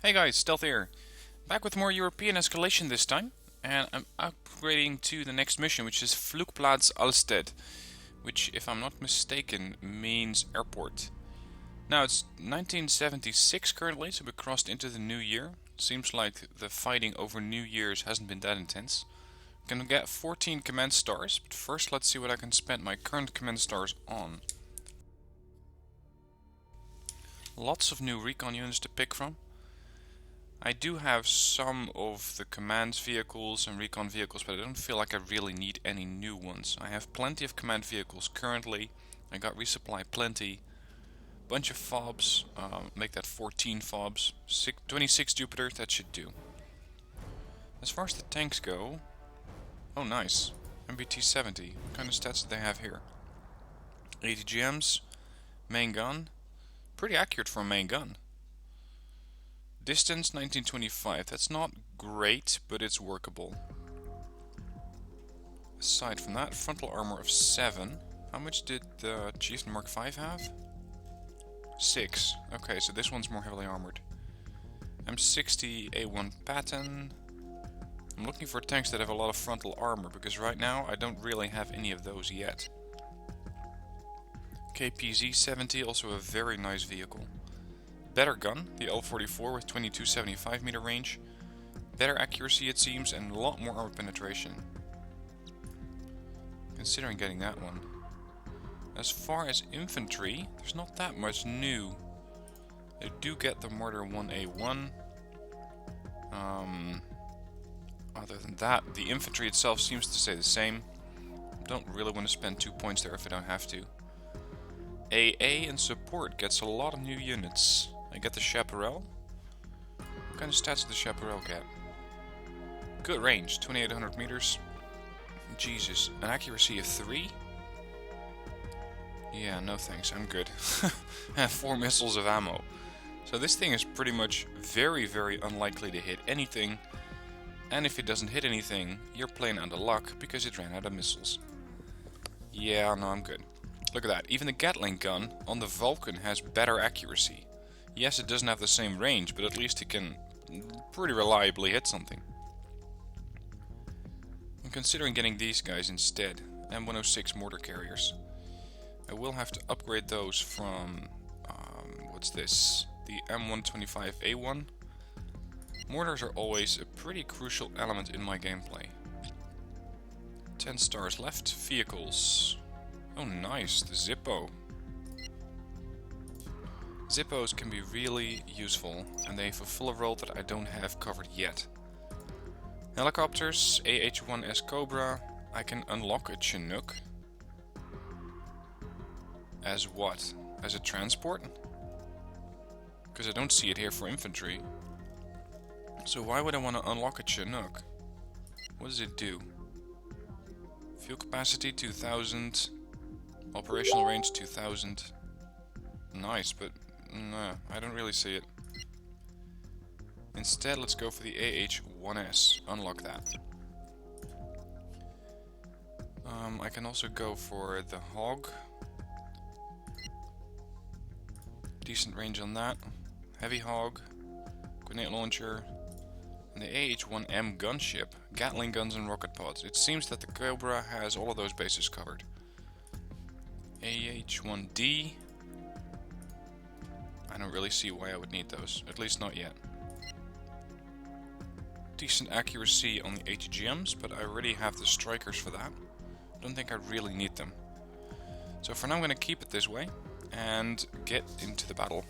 Hey guys, Stealth here. Back with more European Escalation this time, and I'm upgrading to the next mission, which is Flugplatz Allstedt, which, if I'm not mistaken, means airport. Now it's 1976 currently, so we crossed into the new year. Seems like the fighting over New Year's hasn't been that intense. Can get 14 command stars, but first let's see what I can spend my current command stars on. Lots of new recon units to pick from. I do have some of the command vehicles and recon vehicles, but I don't feel like I really need any new ones. I have plenty of command vehicles currently. I got resupply plenty. Bunch of fobs, make that 14 fobs. 26 Jupiter, that should do. As far as the tanks go, oh nice, MBT 70. What kind of stats do they have here? 80 GMs, main gun, pretty accurate for a main gun. Distance 1925, that's not great, but it's workable. Aside from that, frontal armor of 7. How much did the Chieftain Mark V have? 6. Okay, so this one's more heavily armored. M60 A1 Patton. I'm looking for tanks that have a lot of frontal armor, because right now I don't really have any of those yet. KPZ 70, also a very nice vehicle. Better gun, the L44 with 2275 meter range. Better accuracy it seems, and a lot more armor penetration. Considering getting that one. As far as infantry, there's not that much new. They do get the Mortar 1A1. Other than that, the infantry itself seems to stay the same. Don't really want to spend 2 points there if I don't have to. AA and support gets a lot of new units. I get the Chaparral. What kind of stats does the Chaparral get? Good range, 2800 meters. Jesus, an accuracy of 3? Yeah, no thanks, I'm good. I have 4 missiles of ammo. So this thing is pretty much very, very unlikely to hit anything. And if it doesn't hit anything, you're playing out of luck because it ran out of missiles. Yeah, no, I'm good. Look at that, even the Gatling gun on the Vulcan has better accuracy. Yes, it doesn't have the same range, but at least it can pretty reliably hit something. I'm considering getting these guys instead, M106 mortar carriers. I will have to upgrade those from, what's this? The M125A1. Mortars are always a pretty crucial element in my gameplay. 10 stars left, vehicles. Oh nice, the Zippo. Zippos can be really useful, and they fulfill a role that I don't have covered yet. Helicopters, AH-1S Cobra. I can unlock a Chinook. As what? As a transport? Because I don't see it here for infantry. So why would I want to unlock a Chinook? What does it do? Fuel capacity 2000. Operational range 2000. Nice, but no, I don't really see it. Instead, let's go for the AH-1S. Unlock that. I can also go for the Hog. Decent range on that. Heavy Hog. Grenade launcher. And the AH-1M gunship. Gatling guns and rocket pods. It seems that the Cobra has all of those bases covered. AH-1D. I don't really see why I would need those, at least not yet. Decent accuracy on the ATGMs, but I already have the strikers for that. Don't think I really need them. So for now I'm going to keep it this way and get into the battle.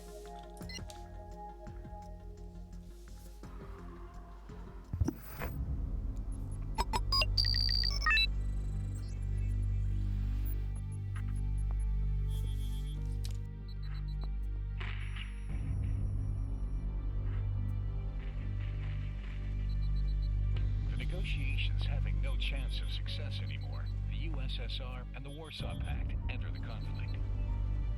Negotiations having no chance of success anymore, the USSR and the Warsaw Pact enter the conflict.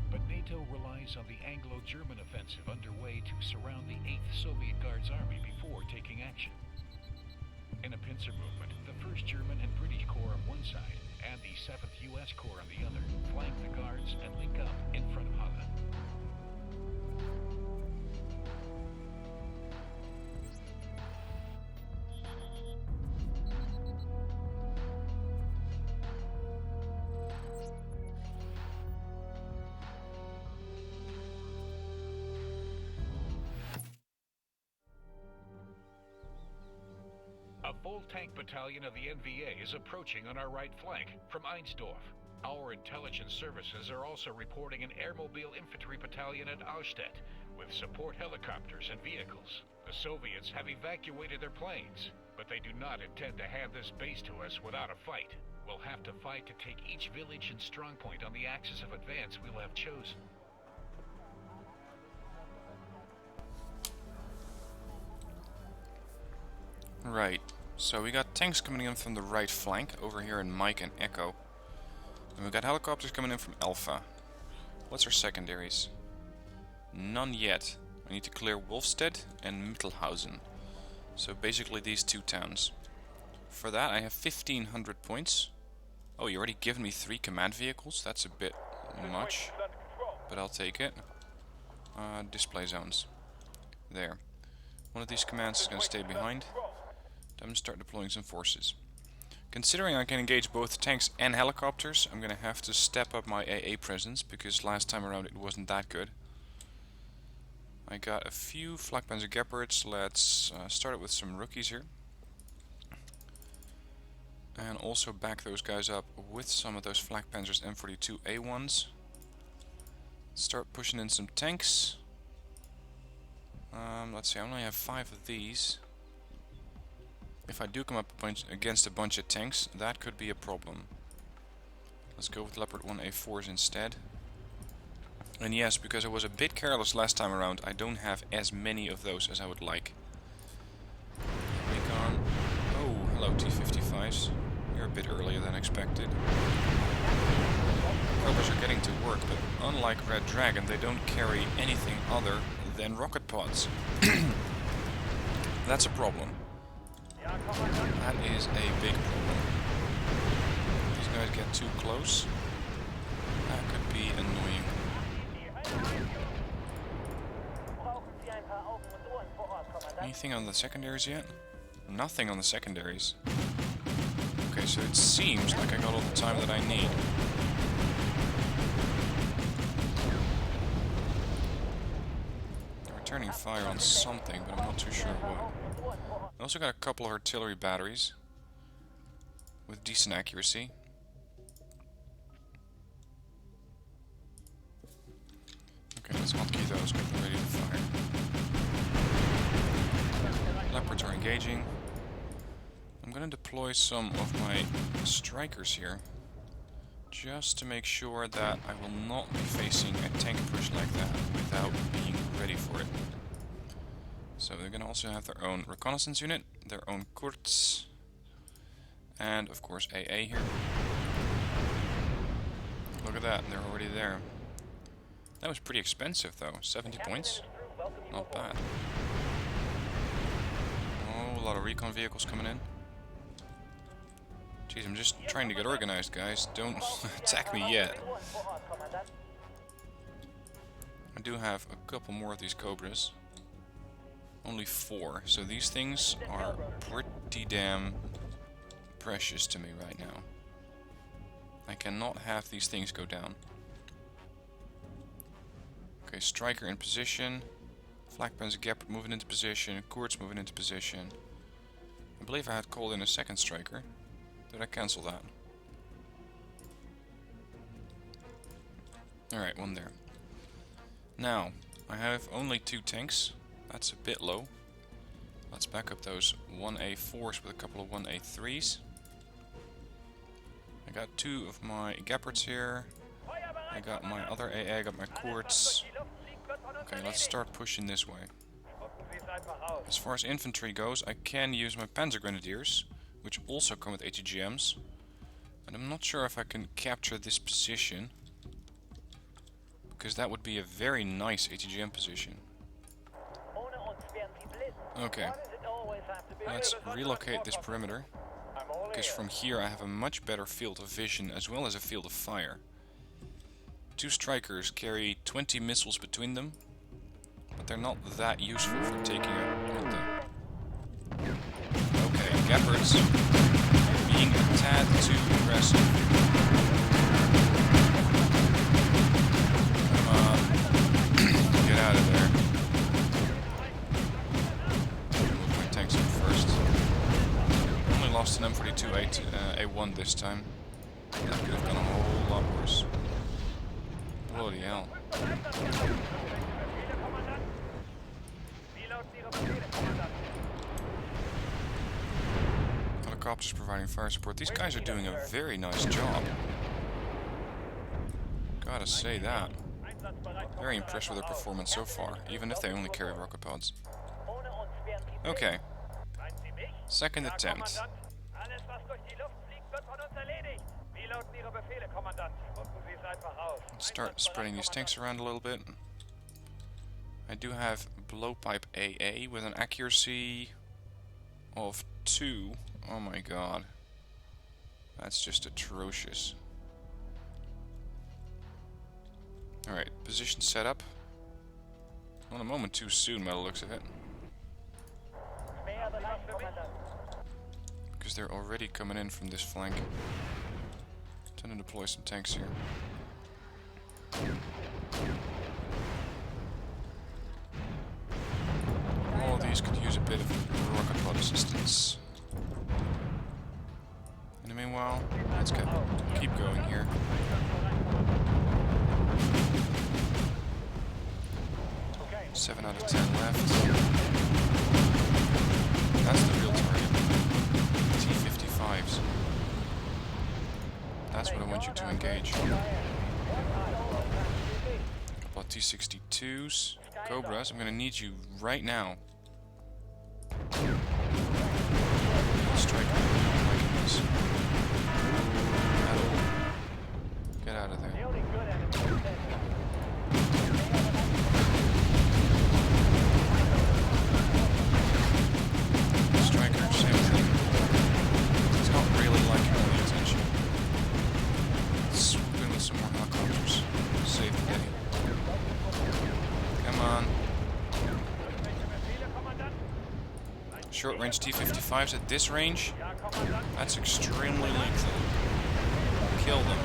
But NATO relies on the Anglo-German offensive underway to surround the 8th Soviet Guards Army before taking action. In a pincer movement, the 1st German and British Corps on one side and the 7th US Corps on the other flank the Guards and link up in front of Halle. full tank battalion of the NVA is approaching on our right flank from Einsdorf. Our intelligence services are also reporting an airmobile infantry battalion at Allstedt with support helicopters and vehicles. The Soviets have evacuated their planes, but they do not intend to hand this base to us without a fight. We'll have to fight to take each village and strongpoint on the axis of advance we'll have chosen. Right, so we got tanks coming in from the right flank over here in Mike and Echo. And we got helicopters coming in from Alpha. What's our secondaries? None yet. I need to clear Wolfstedt and Mittelhausen. So basically these two towns. For that I have 1500 points. Oh, you already given me 3 command vehicles? That's a bit much, but I'll take it. Display zones. There. One of these commands is going to stay behind. I'm going to start deploying some forces. Considering I can engage both tanks and helicopters, I'm going to have to step up my AA presence, because last time around it wasn't that good. I got a few Flakpanzer Gepards. Let's start it with some rookies here. And also back those guys up with some of those Flakpanzers M42A1s. Start pushing in some tanks. Let's see, I only have 5 of these. If I do come up against a bunch of tanks, that could be a problem. Let's go with Leopard 1A4s instead. And yes, because I was a bit careless last time around, I don't have as many of those as I would like. Recon. Oh, hello T-55s. You're a bit earlier than expected. Cobras are getting to work, but unlike Red Dragon, they don't carry anything other than rocket pods. That's a problem. That is a big problem. If these guys get too close, that could be annoying. Anything on the secondaries yet? Nothing on the secondaries. Okay, so it seems like I got all the time that I need. They're returning fire on something, but I'm not too sure what. I also got a couple of artillery batteries with decent accuracy. Okay, let's hotkey those, get them ready to fire. Leopards are engaging. I'm going to deploy some of my strikers here, just to make sure that I will not be facing a tank push like that without being ready for it. So they're going to also have their own reconnaissance unit, their own Kurz, and of course AA here. Look at that, they're already there. That was pretty expensive though, 70 points, not bad. Oh, a lot of recon vehicles coming in. Jeez, I'm just trying to get organized, guys. Don't attack me yet. I do have a couple more of these Cobras. Only 4, so these things are pretty damn precious to me right now. I cannot have these things go down. Okay, Striker in position. Flakpanzer Gepard moving into position. Kurz moving into position. I believe I had called in a second Striker. Did I cancel that? Alright, one there. Now, I have only 2 tanks. That's a bit low. Let's back up those 1A4s with a couple of 1A3s. I got 2 of my Gepards here. I got my other AA, I got my Kurz. Okay, let's start pushing this way. As far as infantry goes, I can use my Panzer Grenadiers, which also come with ATGMs. And I'm not sure if I can capture this position, because that would be a very nice ATGM position. Okay, let's relocate this perimeter, because from here I have a much better field of vision as well as a field of fire. 2 Strikers carry 20 missiles between them, but they're not that useful for taking out the... Okay, Gepards being a tad too aggressive. Come on, get out of there. Move my tanks in first. lost an M42A1 this time. That could have gone a whole lot worse. Bloody hell. Helicopters providing fire support. These guys are doing a very nice job. Gotta say that. Very impressed with their performance so far, even if they only carry rocket pods. Okay. Second attempt. Let's start spreading these tanks around a little bit. I do have blowpipe AA with an accuracy of 2. Oh my god. That's just atrocious. Alright, position set up. Well, a moment too soon by the looks of it. Because they're already coming in from this flank. Time to deploy some tanks here. All of these could use a bit of rocket pod assistance. In the meanwhile, let's keep going here. Okay. 7 out of 10 left. That's the real target. T-55s. That's what I want you to engage. About T-62s. Cobras, I'm gonna need you right now. Strike. Get out of there. Striker, same thing. He's not really liking all the attention. Let's swoop in with some more helicopters. Save the day. Come on. Short range T-55s at this range? That's extremely lethal. Kill them.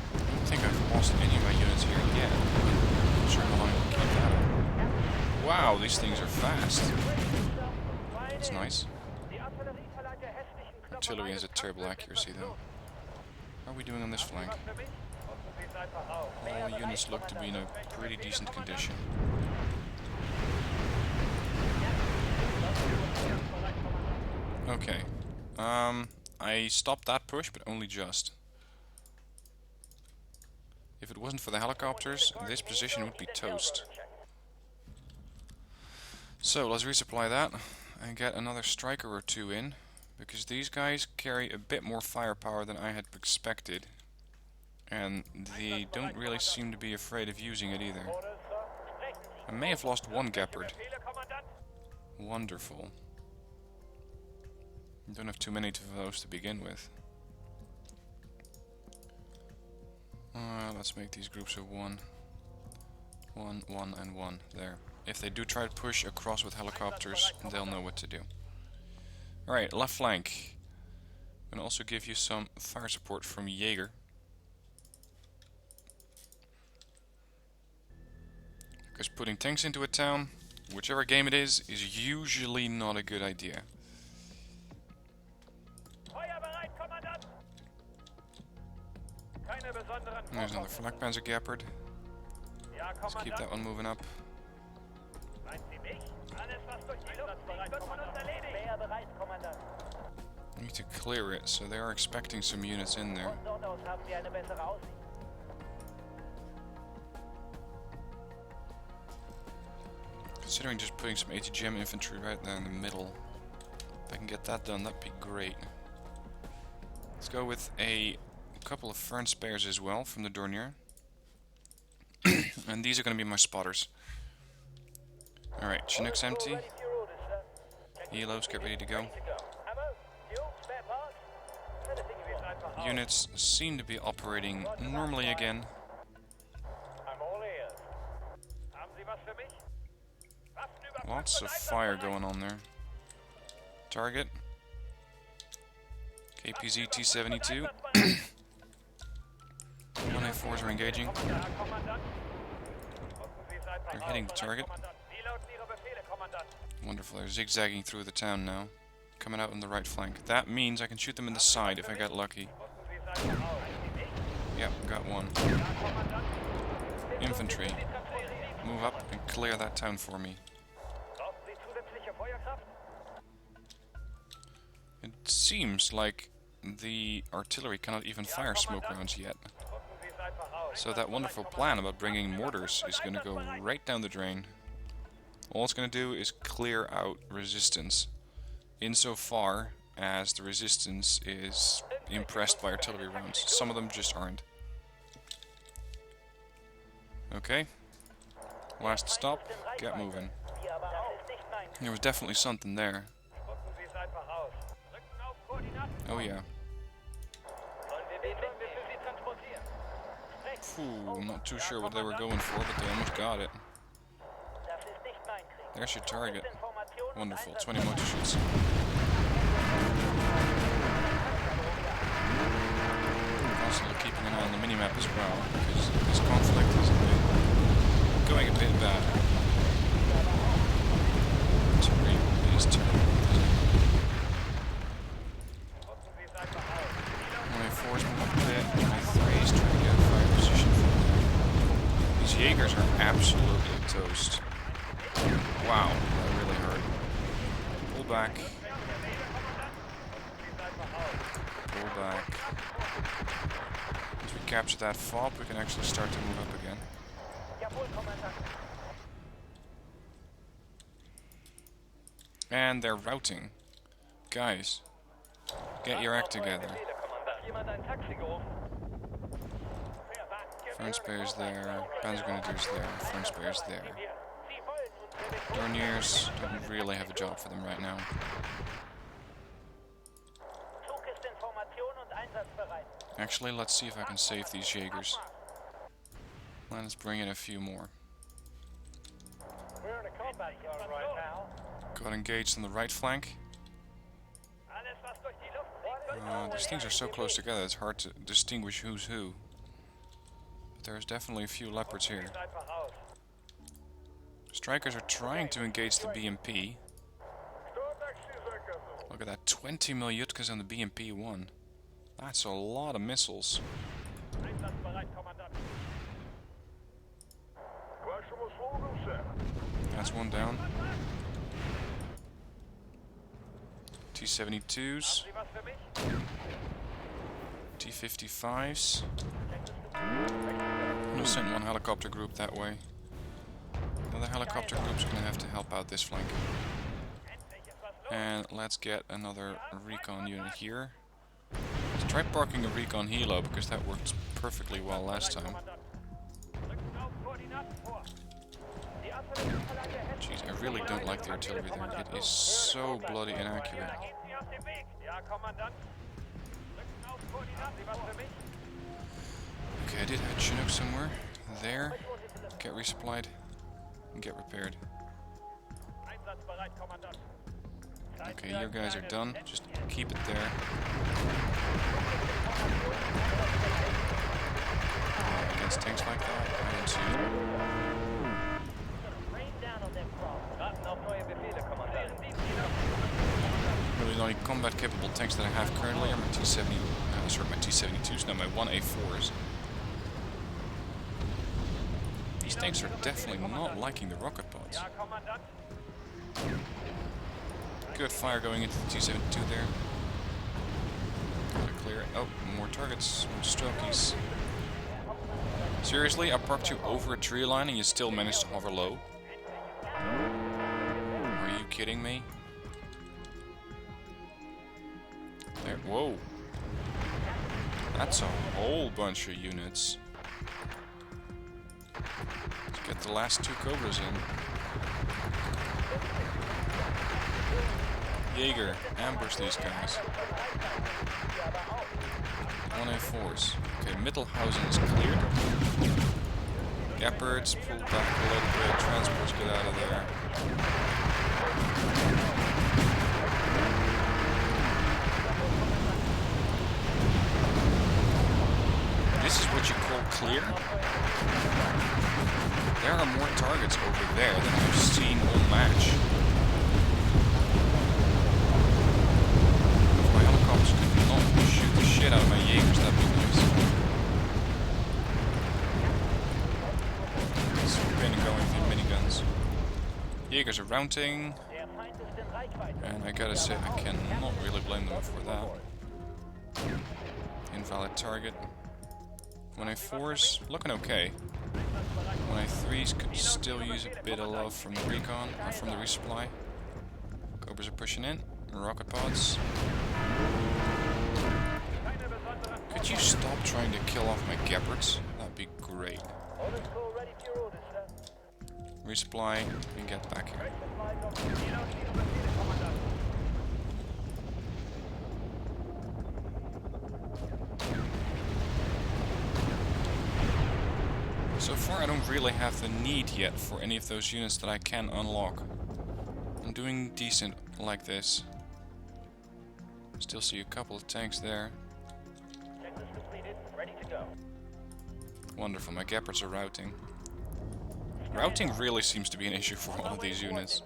I don't think I've lost any of my units here yet. I'm not sure how long I can keep that up. Wow, these things are fast. That's nice. Artillery has a terrible accuracy though. How are we doing on this flank? All units look to be in a pretty decent condition. Okay. I stopped that push, but only just. If it wasn't for the helicopters, this position would be toast. So, let's resupply that and get another striker or two in, because these guys carry a bit more firepower than I had expected. And they don't really seem to be afraid of using it either. I may have lost one Gepard. Wonderful. Don't have too many of those to begin with. Let's make these groups of 1. 1, 1, and 1. There. If they do try to push across with helicopters, they'll know what to do. Alright, left flank. I'm gonna also give you some fire support from Jaeger. Because putting tanks into a town, whichever game it is usually not a good idea. And there's another Flugplatz Gepard. Let's keep that one moving up. I need to clear it, so they are expecting some units in there. Considering just putting some ATGM infantry right there in the middle. If I can get that done, that'd be great. Let's go with a couple of Fern spares as well from the Dornier. And these are going to be my spotters. Alright, Chinook's empty. Elos, get ready to go. Units seem to be operating normally again. Lots of fire going on there. Target. KPZ T-72. 1A4s are engaging. They're hitting the target. Wonderful, they're zigzagging through the town now. Coming out on the right flank. That means I can shoot them in the side if I get lucky. Yep, got one. Infantry, move up and clear that town for me. It seems like the artillery cannot even fire smoke rounds yet. So that wonderful plan about bringing mortars is going to go right down the drain. All it's going to do is clear out resistance, insofar as the resistance is impressed by artillery rounds. Some of them just aren't. Okay, last stop, get moving. There was definitely something there. Oh yeah. Ooh, I'm not too sure what they were going for, but they almost got it. There's your target. Wonderful, 20 motor shoots. Also keeping an eye on the minimap as well, because this conflict is going a bit bad. Terrain is terrible. My force move up a bit, my 3 is trying to get a fire position from there. These Jaegers are absolutely toast. Wow, that really hurt. Pull back. Pull back. Once we capture that fob, we can actually start to move up again. And they're routing. Guys, get your act together. Front spares there, Panzergrenadiers there, front spares there. Dorniers don't really have a job for them right now. Actually, let's see if I can save these Jaegers. Let's bring in a few more. Got engaged on the right flank. These things are so close together, it's hard to distinguish who's who. But there's definitely a few leopards here. Strikers are trying to engage the BMP. Look at that, 20 Miljutkas on the BMP-1. That's a lot of missiles. That's one down. T-72s. T-55s. I'm gonna send one helicopter group that way. Another helicopter group's gonna have to help out this flank. And let's get another recon unit here. Let's try parking a recon helo because that worked perfectly well last time. Jeez, I really don't like the artillery there. It is so bloody inaccurate. Okay, I did have a Chinook somewhere. There. Get resupplied. And get repaired. Okay, your guys are done. Just keep it there. Against tanks like that, I am too. Really the only combat capable tanks that I have currently are my my T-72s, no, my 1A4s. These tanks are definitely not liking the rocket pods. Good fire going into the T-72 there. Gotta clear it. Oh, more targets, more strokies. Seriously, I parked you over a tree line and you still managed to hover low? Are you kidding me? There, whoa. That's a whole bunch of units. Let's get the last 2 Cobras in. Jaeger, ambush these guys. 1A4s. Okay, Mittelhausen is cleared. Geppards, pull back a little bit. Transports, get out of there. This is what you call clear? There are more targets over there than I've seen all match. If my helicopters could not shoot the shit out of my Jaegers, that'd be nice. Spin and going through miniguns. Jaegers are rounding. And I gotta say, I cannot really blame them for that. Invalid target. 1A4's looking okay. 1A3's could still use a bit of love from the recon, or from the resupply. Cobras are pushing in. Rocket pods. Could you stop trying to kill off my Gepards? That'd be great. Resupply and get back here. So far I don't really have the need yet for any of those units that I can unlock. I'm doing decent like this. Still see a couple of tanks there. Wonderful, my Gepards are routing. Routing really seems to be an issue for all of these units.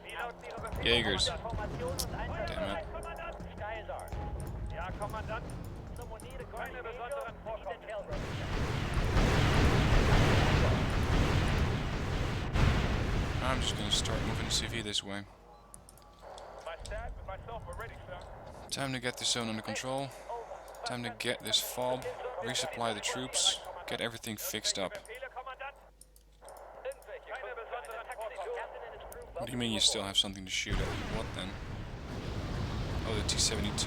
Jaegers. Damn it. I'm just gonna start moving the CV this way. Time to get this zone under control. Time to get this fob, resupply the troops, get everything fixed up. What do you mean you still have something to shoot at? What then? Oh, the T-72.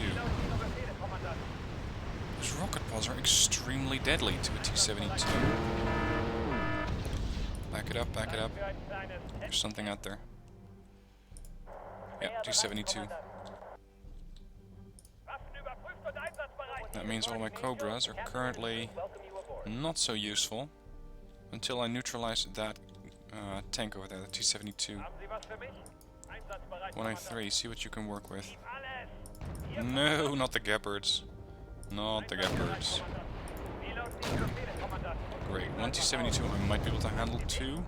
Those rocket pods are extremely deadly to a T-72. Back it up, back it up. There's something out there. Yep, T-72. That means all my Cobras are currently not so useful until I neutralize that tank over there, the T-72. 1A3, see what you can work with. No, not the Gepards. Not the Gepards. Great, 1 T-72 I might be able to handle. 2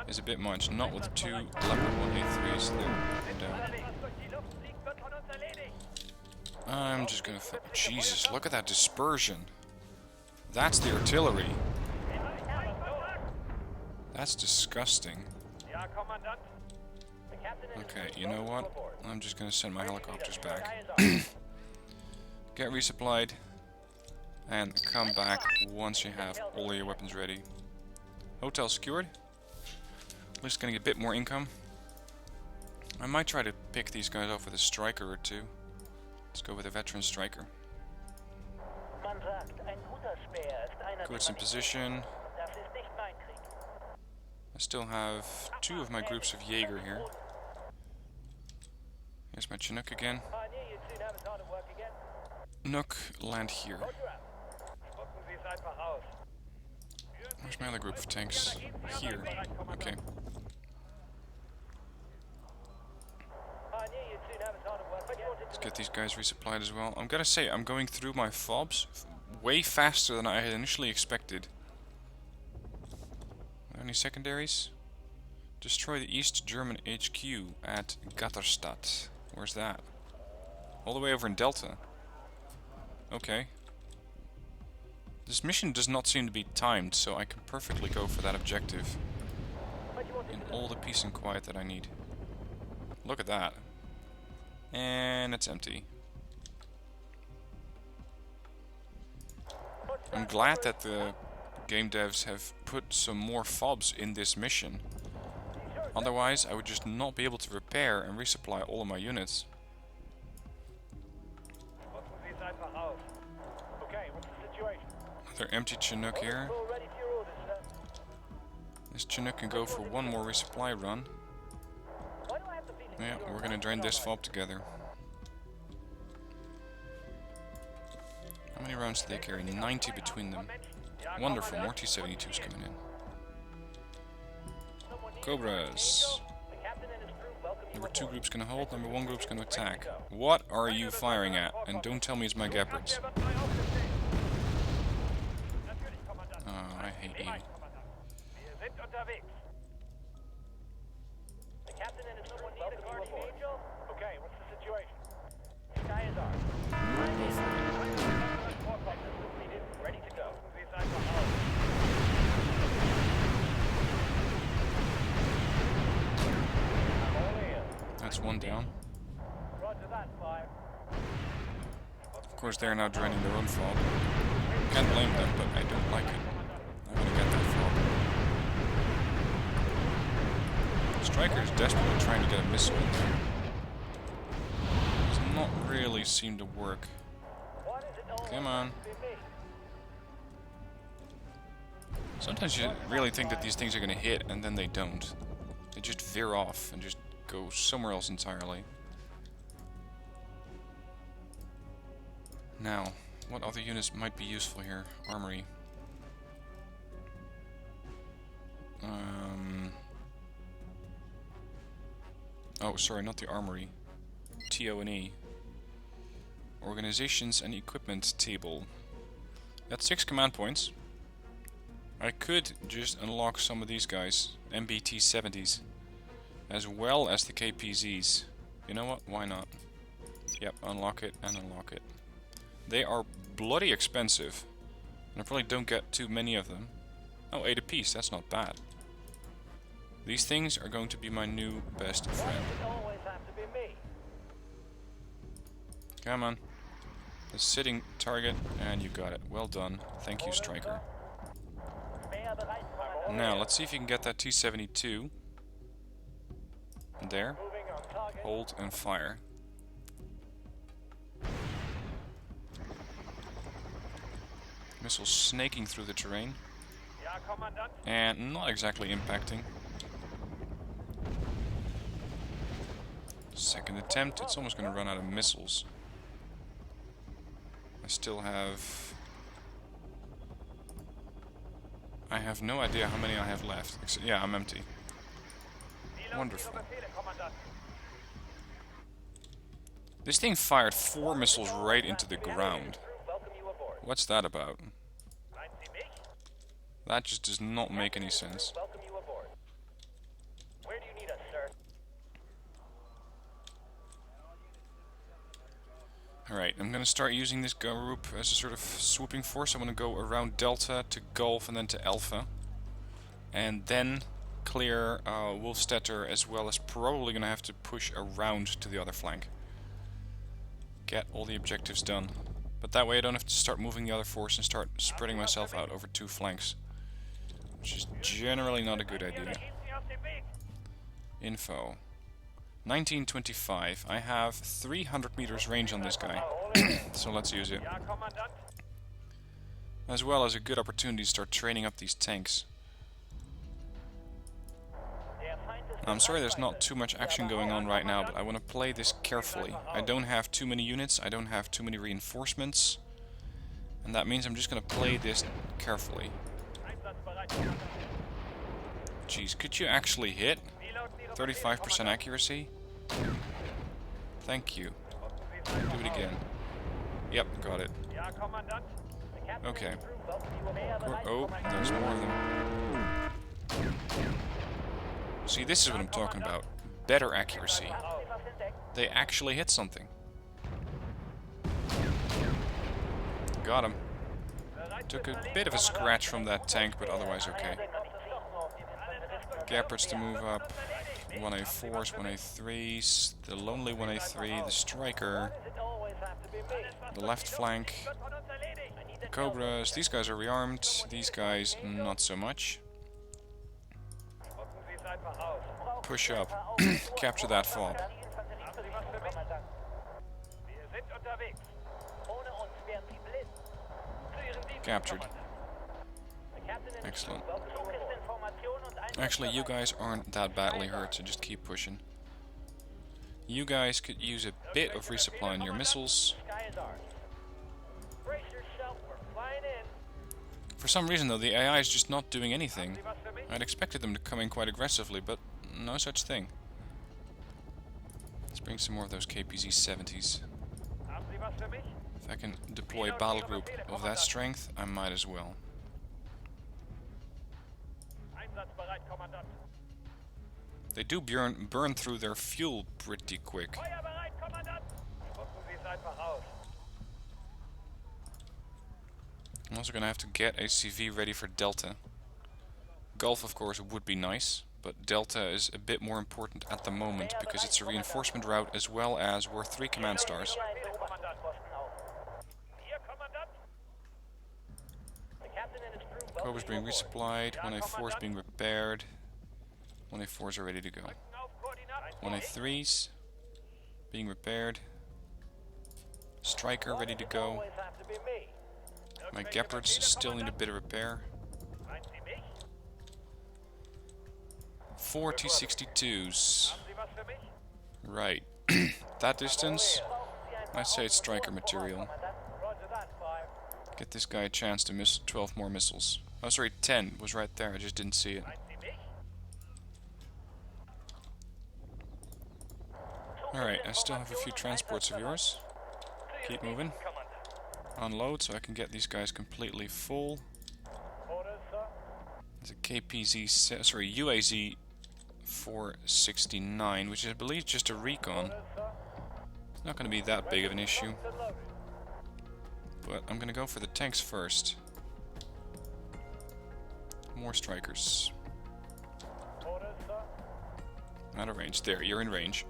is a bit much, not with 2 Leopard 1A3s there. I'm just gonna... Jesus, look at that dispersion. That's the artillery. That's disgusting. Okay, you know what? I'm just gonna send my helicopters back. Get resupplied. And come back once you have all your weapons ready. Hotel secured. At least gonna get a bit more income. I might try to pick these guys off with a striker or two. Let's go with a veteran striker. Goods in position. I still have 2 of my groups of Jaeger here. Here's my Chinook again. Nook, land here. Where's my other group of tanks? Here. Okay. Let's get these guys resupplied as well. I'm gonna say, I'm going through my fobs way faster than I had initially expected. Any secondaries? Destroy the East German HQ at Gatterstadt. Where's that? All the way over in Delta. Okay. This mission does not seem to be timed, so I can perfectly go for that objective in all the peace and quiet that I need. Look at that. And it's empty. I'm glad that the game devs have put some more fobs in this mission. Otherwise, I would just not be able to repair and resupply all of my units. Another empty Chinook here. This Chinook can go for one more resupply run. Yeah, we're gonna drain this fob together. How many rounds do they carry? 90 between them. Wonderful, more T-72s coming in. Cobras. Number 2 group's gonna hold, number 1 group's gonna attack. What are you firing at? And don't tell me it's my Gepards. Oh, I hate you. sind unterwegs. The captain and his someone need a guardian angel? Okay, what's the situation? Sky is ours. Ready to go. That's one down. Roger that, fire. Of course, they're now draining their own fog. Can't blame them, but I don't like it. I want to get that fog. Striker is desperately trying to get a missile in there. Does not really seem to work. Come on. Sometimes you really think that these things are going to hit, and then they don't. They just veer off and just go somewhere else entirely. Now, what other units might be useful here? Armory. Oh, sorry, not the armory. TO&E. Organizations and equipment table. That's 6 command points. I could just unlock some of these guys, MBT-70s, as well as the KPZs. You know what? Why not? Yep, unlock it and unlock it. They are bloody expensive, and I probably don't get too many of them. Oh, 8 apiece, that's not bad. These things are going to be my new best friend. Come on. The sitting target, and you got it. Well done. Thank you, Striker. Now, let's see if you can get that T-72. There. Hold and fire. Missile snaking through the terrain. And not exactly impacting. Second attempt. It's almost going to run out of missiles. I still have... I have no idea how many I have left. Yeah, I'm empty. Wonderful. This thing fired 4 missiles right into the ground. What's that about? That just does not make any sense. Alright, I'm going to start using this group as a sort of swooping force. I'm going to go around Delta to Golf and then to Alpha. And then clear Wolfstetter, as well as probably going to have to push around to the other flank. Get all the objectives done. But that way I don't have to start moving the other force and start spreading myself out over 2 flanks. Which is generally not a good idea. Info. 1925. I have 300 meters range on this guy, so let's use it. As well as a good opportunity to start training up these tanks. I'm sorry there's not too much action going on right now, but I want to play this carefully. I don't have too many units, I don't have too many reinforcements, and that means I'm just going to play this carefully. Jeez, could you actually hit? 35% accuracy? Thank you. Do it again. Yep, got it. Okay. Oh, there's more of them. See, this is what I'm talking about. Better accuracy. They actually hit something. Got him. Took a bit of a scratch from that tank, but otherwise okay. Gephards to move up. 1A4s, 1A3s, the lonely 1A3, the Striker, the left flank, the Cobras. These guys are rearmed, these guys not so much. Push up, capture that fob. Captured. Excellent. Actually, you guys aren't that badly hurt, so just keep pushing. You guys could use a bit of resupply on your missiles. For some reason though, the AI is just not doing anything. I'd expected them to come in quite aggressively, but no such thing. Let's bring some more of those KPZ-70s. If I can deploy a battle group of that strength, I might as well. They do burn through their fuel pretty quick. Feuerbereit, Kommandant! Rücken Sie es einfach aus. I'm also gonna have to get a CV ready for Delta. Gulf, of course, would be nice, but Delta is a bit more important at the moment because it's a reinforcement route as well as we're 3 command stars. Hier, Kommandant! The captain and his crew Cobra's being resupplied, 1A4 is being repaired, 1A4s are ready to go. auf Koordinaten. 1A3s being repaired, Striker ready to go. Always have to be me. My Gepards still need a bit of repair. Meinen Sie mich? 4 T-62s. Haben Sie was für mich? Right. That distance, I'd say it's Striker material. Roger that, fire. Get this guy a chance to miss 12 more missiles. Oh, sorry, 10 was right there, I just didn't see it. Meinen Sie mich? Alright, I still have a few transports of yours. Keep moving. Unload so I can get these guys completely full. Orders, sir. There's a UAZ 469, which is, I believe, just a recon. It's not going to be that big of an issue. But I'm going to go for the tanks first. More strikers. Orders, sir. Out of range. There, you're in range.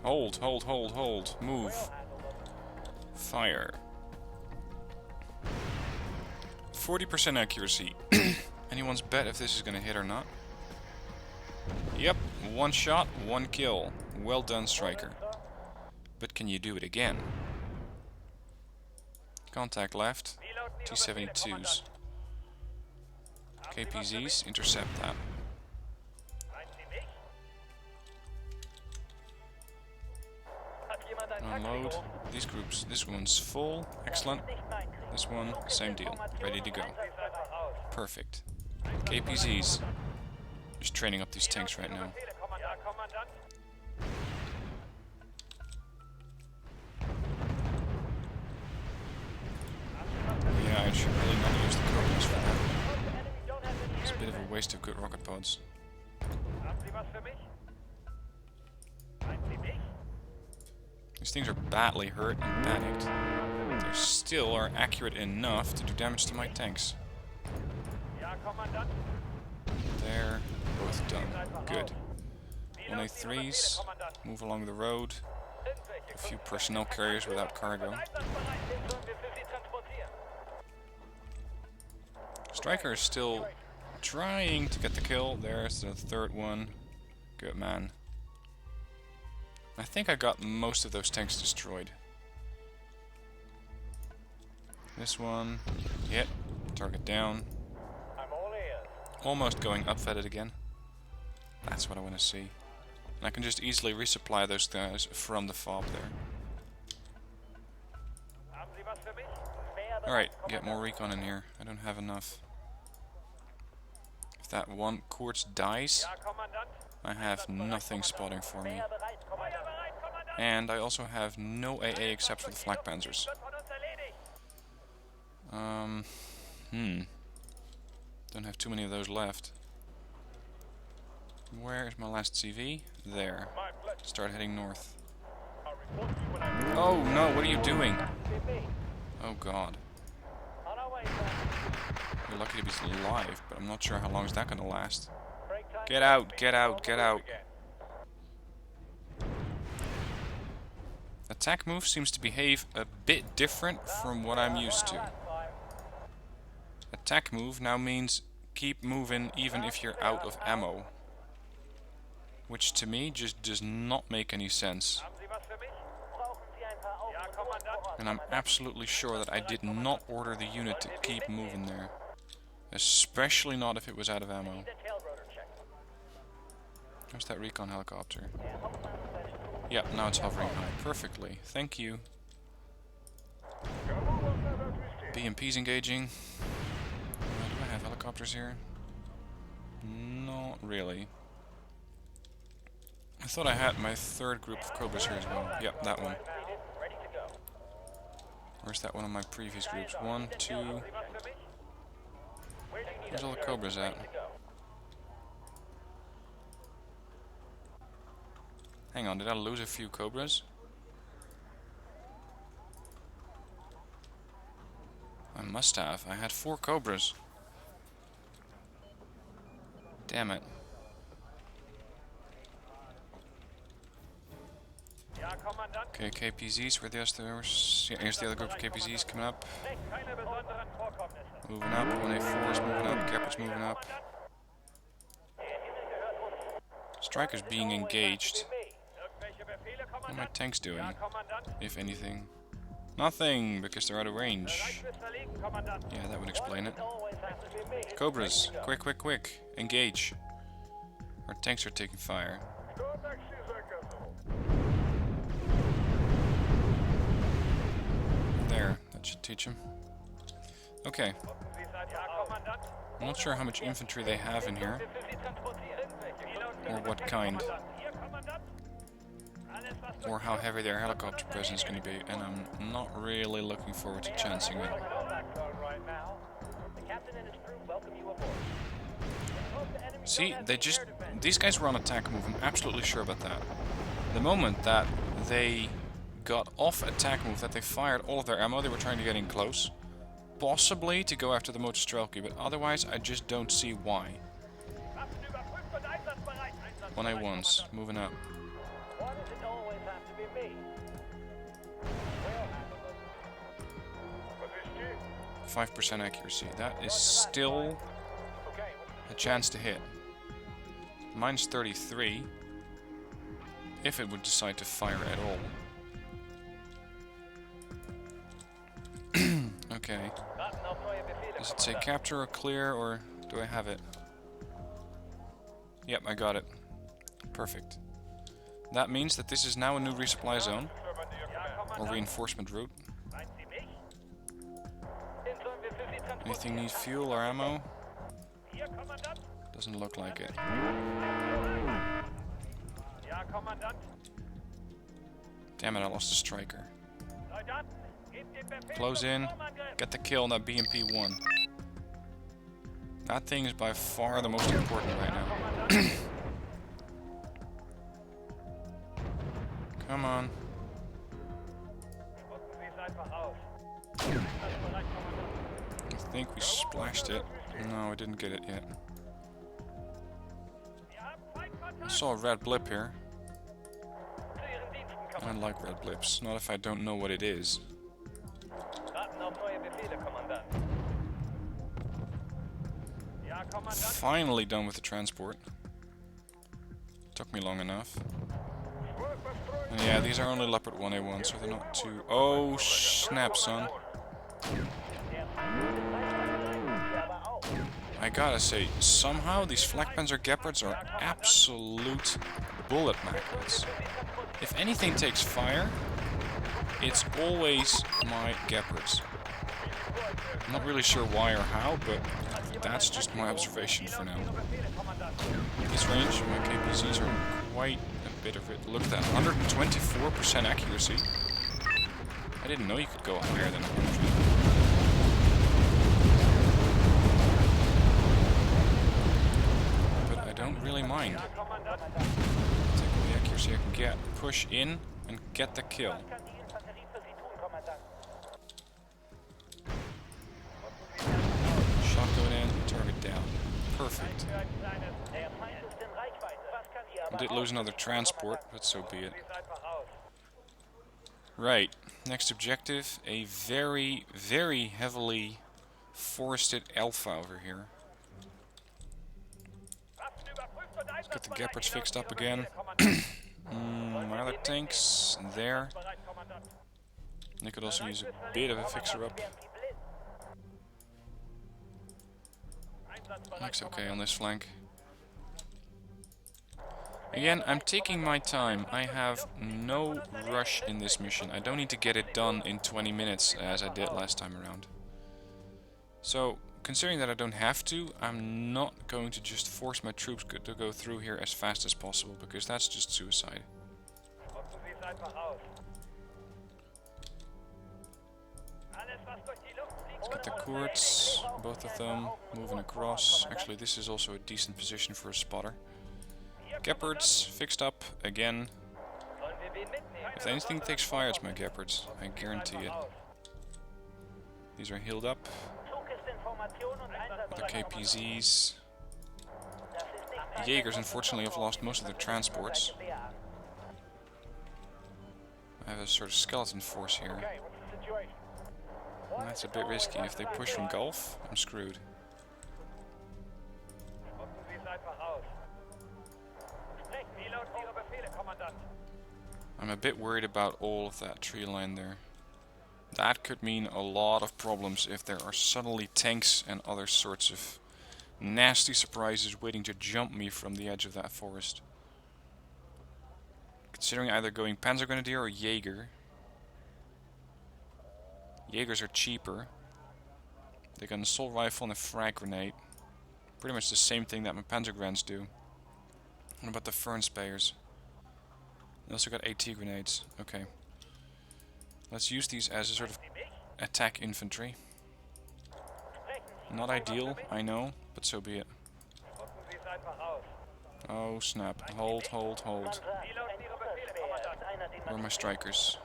Hold, hold, hold, hold. Move. Fire. 40% accuracy. Anyone's bet if this is going to hit or not? Yep, 1 shot, 1 kill. Well done, Striker. But can you do it again? Contact left. T-72s. KPZs, intercept that. Meinen Sie mich? Hat jemand ein Unload. Taxi? These groups. This one's full. Excellent. This one, same deal. Ready to go. Perfect. KPZs. Just training up these tanks right now. Ja, Kommandant. Yeah, I should really not use the Cobras for that. Enemy don't have any It's a air bit of a waste of good rocket pods. Haben Sie was für mich? Meinen Sie mich? These things are badly hurt and panicked. They still are accurate enough to do damage to my tanks. Ja, Kommandant. They're both done. Good. 1A3s, move along the road. A few personnel carriers without cargo. Einsatzbereit sind, würden wir für Sie transportieren. Striker is still trying to get the kill. There's the third one. Good man. I think I got most of those tanks destroyed. This one. Yep. Target down. I'm all ears. Almost going upfetted again. That's what I want to see. And I can just easily resupply those guys from the fob there. Haben Sie was für mich? Alright, get more recon in here. I don't have enough. If that one quartz dies, Ja, Kommandant. I have nothing spotting for me. Feuerbereit, Kommandant. And I also have no AA except for the flak panzers. Wird von uns erledigt. Don't have too many of those left. Where is my last CV? There. My pleasure. Start heading north. I'll report to you when I'm Oh no, what are you doing? with me. Oh god. On our way, sir. You're lucky to be alive, but I'm not sure how long is that gonna last. Break time. Get out, get out, get out. Attack move seems to behave a bit different from what I'm used to. Attack move now means keep moving even if you're out of ammo. Which to me just does not make any sense. Haben Sie was für mich? Brauchen Sie ein paar Ja, Kommandant. And I'm absolutely sure that I did not order the unit to keep moving there. Especially not if it was out of ammo. The tail rotor check. There's that recon helicopter. Yep, now it's hovering high. Perfectly. Thank you. BMP's engaging. Do I have helicopters here? Not really. I thought I had my third group of Cobras here as well. Yep, that one. Ready to go. Where's that one of my previous groups? 1, 2. Sie was für mich? Where do you need Where's us, all the sir? Cobras at? Ready to go. Hang on, did I lose a few cobras? I must have. I had 4 cobras. Damn it. Ja, Kommandant. Okay, KPZs, where the others? Yeah, here's the other group of KPZs coming up. Nicht keine besonderen Vorkommnisse. Moving up, 1A4 is moving up, Gepard's moving up. Der Himmel gehört uns. Striker's being engaged. Irgendwelche Befehle, What are my Kommandant? tanks doing? Ja, Kommandant. If anything. Nothing, because they're out of range. Bereit fürs Verlegen, Kommandant. Yeah, that would explain it. Always has to be me. Cobras, quick, quick, quick. Engage. Our tanks are taking fire. There, that should teach him. Okay, Sie seid ja, Kommandant. I'm not sure how much infantry they have in here, Für Sie transportieren. or what kind, Hier, Kommandant. Alles, was or how heavy their helicopter presence is going to be, and I'm not really looking forward to chancing it. right now. The captain and his crew welcome you aboard. See, these guys were on attack move, I'm absolutely sure about that. The moment that they got off attack move, that they fired all of their ammo, they were trying to get in close. Possibly to go after the motor Strelky, but otherwise I just don't see why. 1A1s, moving up. Why does it always have to be me? 5% accuracy. That is still a chance to hit. Mine's 33. If it would decide to fire at all. Okay. Does it say capture or clear, or do I have it? Yep, I got it. Perfect. That means that this is now a new resupply zone, or reinforcement route. Anything need fuel or ammo? Doesn't look like it. Damn it, I lost a striker. Close in, get the kill on that BMP-1. That thing is by far the most important right now. Come on. I think we splashed it. No, I didn't get it yet. I saw a red blip here. I don't like red blips, not if I don't know what it is. Finally done with the transport. Took me long enough. And yeah, these are only Leopard 1A1, so they're not too... Oh, snap, son. I gotta say, somehow these Flakpanzer Gepards are absolute bullet magnets. If anything takes fire, it's always my Gepards. I'm not really sure why or how, but that's just my observation for now. This range, my KPZs are quite a bit of it. Look at that, 124% accuracy. I didn't know you could go higher than 100. But I don't really mind. Take all the accuracy I can get. Push in and get the kill. Shotgun in, target down. Perfect. I did lose another transport, but so be it. Right, next objective, a very, very heavily forested alpha over here. Let's get the Gepards fixed up again. My other tanks, there. They could also use a bit of a fixer-up. Looks okay on this flank. Again, I'm taking my time. I have no rush in this mission. I don't need to get it done in 20 minutes as I did last time around. So, considering that I don't have to, I'm not going to just force my troops to go through here as fast as possible, because that's just suicide. Let's get the Kurds, both of them, moving across. Actually, this is also a decent position for a spotter. Gepards fixed up again. If anything takes fire, it's my Gepards. I guarantee it. These are healed up. Other KPZs. Jaegers, unfortunately, have lost most of their transports. I have a sort of skeleton force here. And that's a bit risky. If they push from Gulf, I'm screwed. I'm a bit worried about all of that tree line there. That could mean a lot of problems if there are suddenly tanks and other sorts of nasty surprises waiting to jump me from the edge of that forest. Considering either going Panzergrenadier or Jaeger. Jaegers are cheaper. They got an assault rifle and a frag grenade. Pretty much the same thing that my Panzergrens do. What about the Fern Spayers? They also got AT grenades. Okay. Let's use these as a sort of attack infantry. Not ideal, I know, but so be it. Oh snap. Hold, hold, hold. Where are my strikers?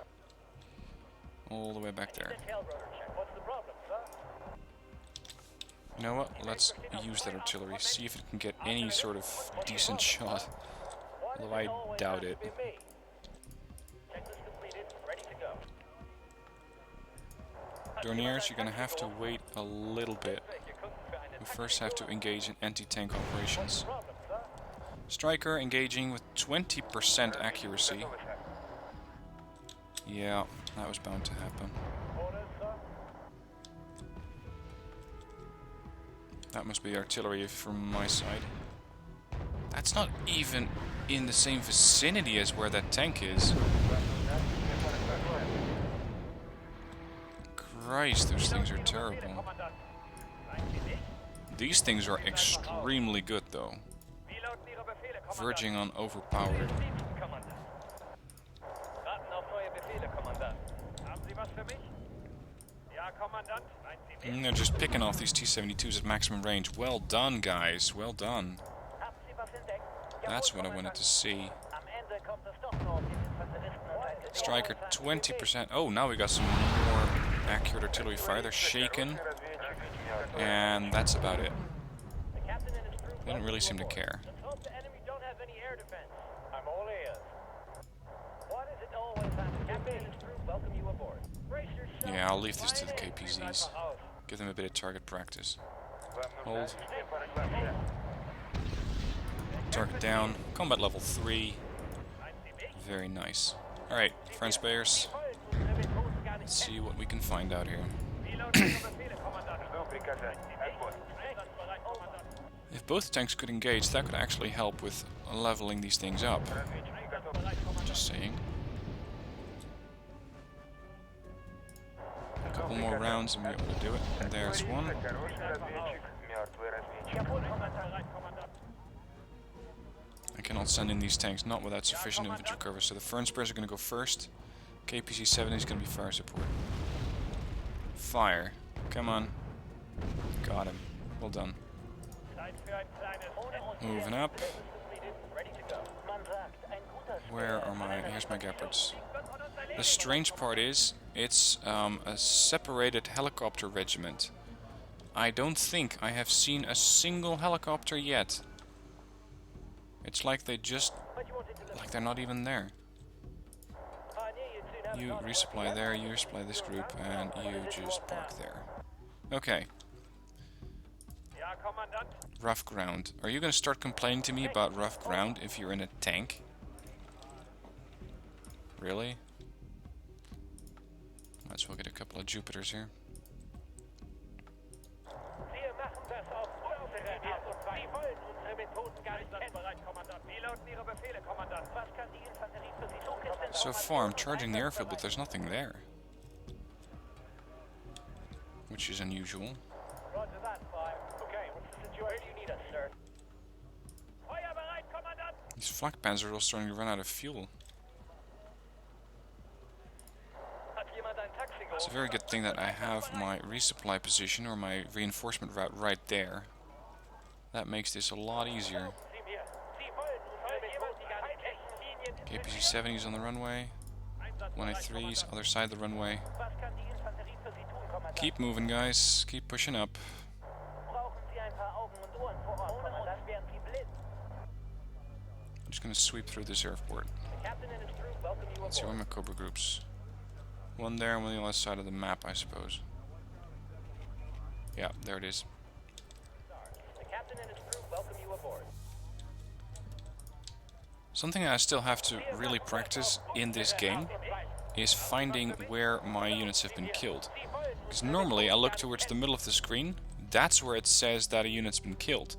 All the way back there. You know what? Let's use that artillery. See if it can get any sort of decent shot. Although I doubt it. Dorniers, you're gonna have to wait a little bit. We first have to engage in anti-tank operations. Striker engaging with 20% accuracy. Yeah, that was bound to happen. That must be artillery from my side. That's not even in the same vicinity as where that tank is. Christ, those things are terrible. These things are extremely good though. Verging on overpowered. And they're just picking off these T-72s at maximum range. Well done, guys. Well done. That's what I wanted to see. Striker 20%. Oh, now we got some more accurate artillery fire. They're shaken. And that's about it. They don't really seem to care. Yeah, I'll leave this to the KPZs. Give them a bit of target practice. Hold. Target down. Combat level 3. Very nice. Alright, French Spayers. Let's see what we can find out here. If both tanks could engage, that could actually help with leveling these things up. Just saying. A couple more rounds and we'll be able to do it. And there's one. I cannot send in these tanks, not without sufficient infantry cover. So the Fern Spurs are going to go first. KPC-7 is going to be fire support. Fire. Come on. Got him. Well done. Moving up. Where are my... Here's my Gepards. The strange part is, it's a separated helicopter regiment. I don't think I have seen a single helicopter yet. It's like they just... like they're not even there. You resupply there, you resupply this group, and you just park there. Okay. Rough ground. Are you going to start complaining to me about rough ground if you're in a tank? Really? Might as well get a couple of Jupiters here. So far I'm charging the airfield, but there's nothing there. Which is unusual. These Flugplatz are all starting to run out of fuel. It's a very good thing that I have my resupply position or my reinforcement route right there. That makes this a lot easier. KPZ 70s on the runway. 183s, other side of the runway. Was kann die Infanterie für Sie tun, Kommandant? Keep moving, guys. Keep pushing up. Brauchen Sie ein paar Augen und Ohren vor Ort, Kommandant? Ohne uns wären Sie blind. I'm just gonna sweep through this airport. The captain and his crew welcome you Let's see where aboard. my Cobra groups. One there, one on the other side of the map, I suppose. Yeah, there it is. The captain and his crew welcome you aboard. Something I still have to really practice in this game is finding where my units have been killed. Because normally I look towards the middle of the screen, that's where it says that a unit's been killed.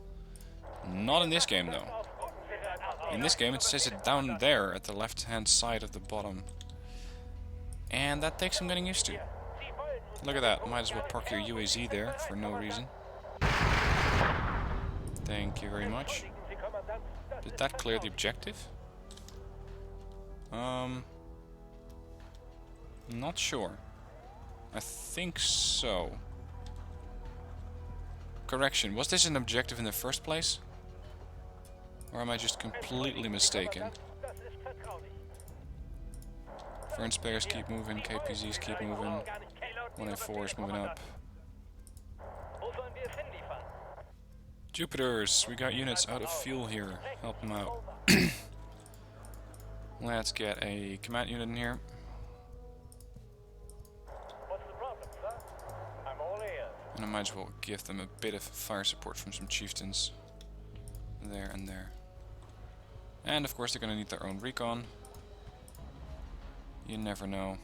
Not in this game though. In this game it says it down there at the left hand side of the bottom. And that takes some getting used to. Look at that, might as well park your UAZ there for no reason. Thank you very much. Did that clear the objective? Not sure. I think so. Correction, was this an objective in the first place? Or am I just completely mistaken? Das ist vertraulich. French players keep moving, KPZs keep moving, 1A4 is moving up. Wo sollen wir es hinliefern? Jupiters, we got units out of fuel here. Help them out. Let's get a command unit in here. What's the problem, sir? I'm all ears. And I might as well give them a bit of fire support from some chieftains. There and there. And of course they're gonna need their own recon. You never know.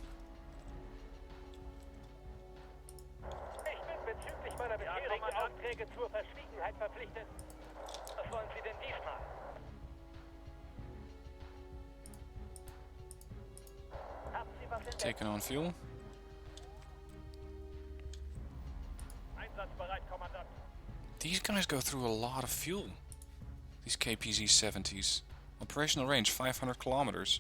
Ich bin bezüglich meiner bisherigen Aufträge zur Verschwiegenheit verpflichtet. Was wollen Sie denn diesmal? Haben Sie was entdeckt? Taking on fuel. Einsatzbereit, Kommandant. These guys go through a lot of fuel. These KPZ 70s. Operational range 500 kilometers.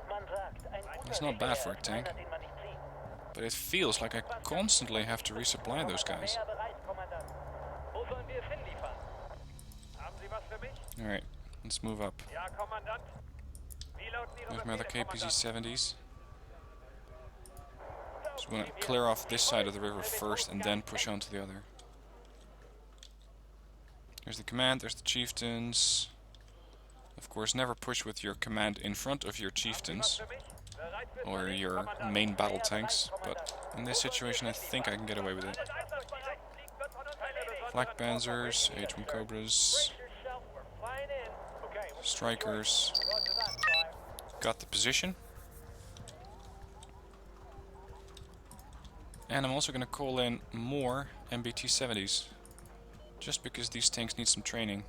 Man sagt, ein guter That's not bad for a Ingenieur ist tank. einer, den man nicht sieht. But it feels like I constantly have to resupply those guys. Mehr bereit, Kommandant. Wo sollen wir es hinliefern? Haben Sie was für mich? Alright, let's move up. Ja, Kommandant. Wie lauten Ihre There's my other Befehle, KPZ Kommandant? 70s. So we're gonna clear off this side of the river first and then push on to the other. There's the command, there's the chieftains. Of course, never push with your command in front of your chieftains Für mich? Bereit für or Termin, your Kommandant. main battle tanks, but in this situation I think I can get away with it. Einsatzbereit. Fliegen wird von uns erledigt. Flak Panzers, H1 Cobras, Brace yourself, we're flying in. Okay, what's the Strikers. situation? Roger that, sire. Got the position. And I'm also going to call in more MBT 70s. Just because these tanks need some training.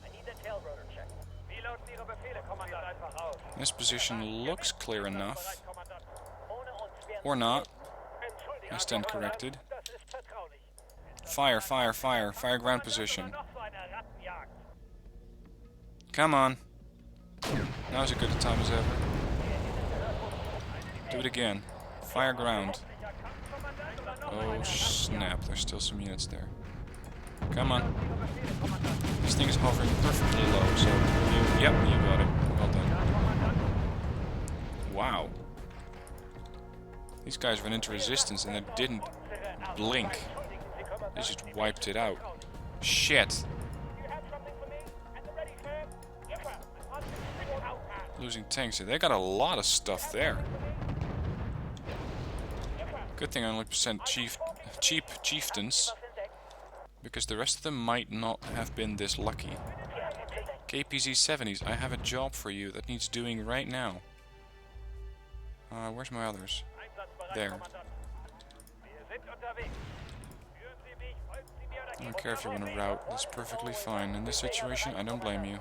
I need the tail rotor check. Wie lauten Ihre Befehle, Kommandant? Einfach auf. This position looks clear enough. Bereit, Kommandant. Ohne uns wären Or not. Entschuldigung, I stand Kommandant. corrected. Das ist vertraulich. Fire, fire, fire. Fire ground position. Noch so eine Rattenjagd. Come on. Now's as good a time as ever. Do it again. Fire ground. Oh snap, there's still some units there. Come on. This thing is hovering perfectly low, so yep, you got it. Well done. Wow. These guys ran into resistance and they didn't blink. They just wiped it out. Shit. You have something for me? At the ready, sir. Yes, sir. On to the out. Losing tanks here. They got a lot of stuff there. Good thing I only sent cheap chieftains, because the rest of them might not have been this lucky. KPZ 70s, I have a job for you that needs doing right now. Where's my others? There. Wir sind unterwegs. Führen Sie mich, folgen Sie mir oder I don't care if you want to route, that's perfectly fine. In this situation, I don't blame you.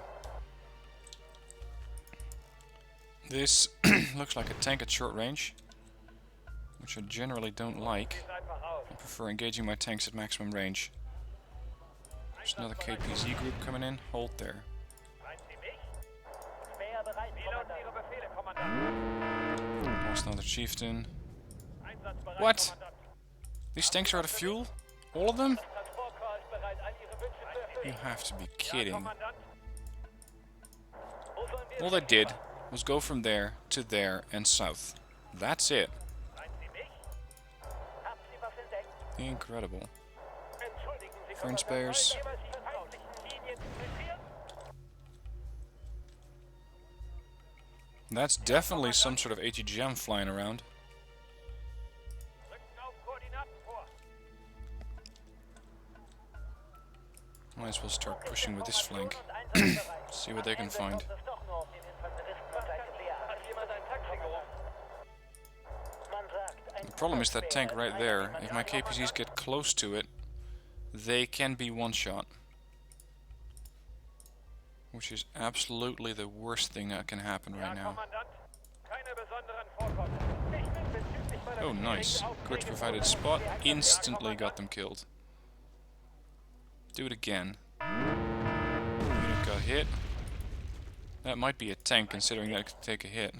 This looks like a tank at short range, which I generally don't like. I prefer engaging my tanks at maximum range. There's another KPZ group coming in. Hold there. Meinen Sie mich? Schwer bereit, Wie lauten Ihre Befehle, Kommandant? Lost another chieftain. Einsatzbereit, What? Kommandant. These tanks are out of fuel? All of them? Das Transportkorps ist bereit, all Ihre Wünsche zu erfüllen. You have to be kidding. Kommandant. Wo sollen wir All they did was go from there to there and south. That's it. Meinen Sie mich? Haben Sie was entdeckt? Incredible. Entschuldigen Sie, French Kommandant. bears. Jeweils die feindlichen Linien infiltrieren? That's definitely some sort of ATGM flying around. Rücken auf Koordinaten vor. Might as well start pushing with this flank. Und einsatzbereit. See what they can find. Kommt es doch nur auf den Infanteristen von Seite B an. Hat jemand ein Taxi gerufen? Man sagt, ein The problem is that tank right there. If my KPZs get close to it, they can be one-shot. Which is absolutely the worst thing that can happen right now. Kommandant. Keine besonderen Vorkommnisse. Ich bin bezüglich meiner Oh, nice. Good provided spot. Instantly got them killed. Do it again. Unit got hit. That might be a tank, considering that it could take a hit.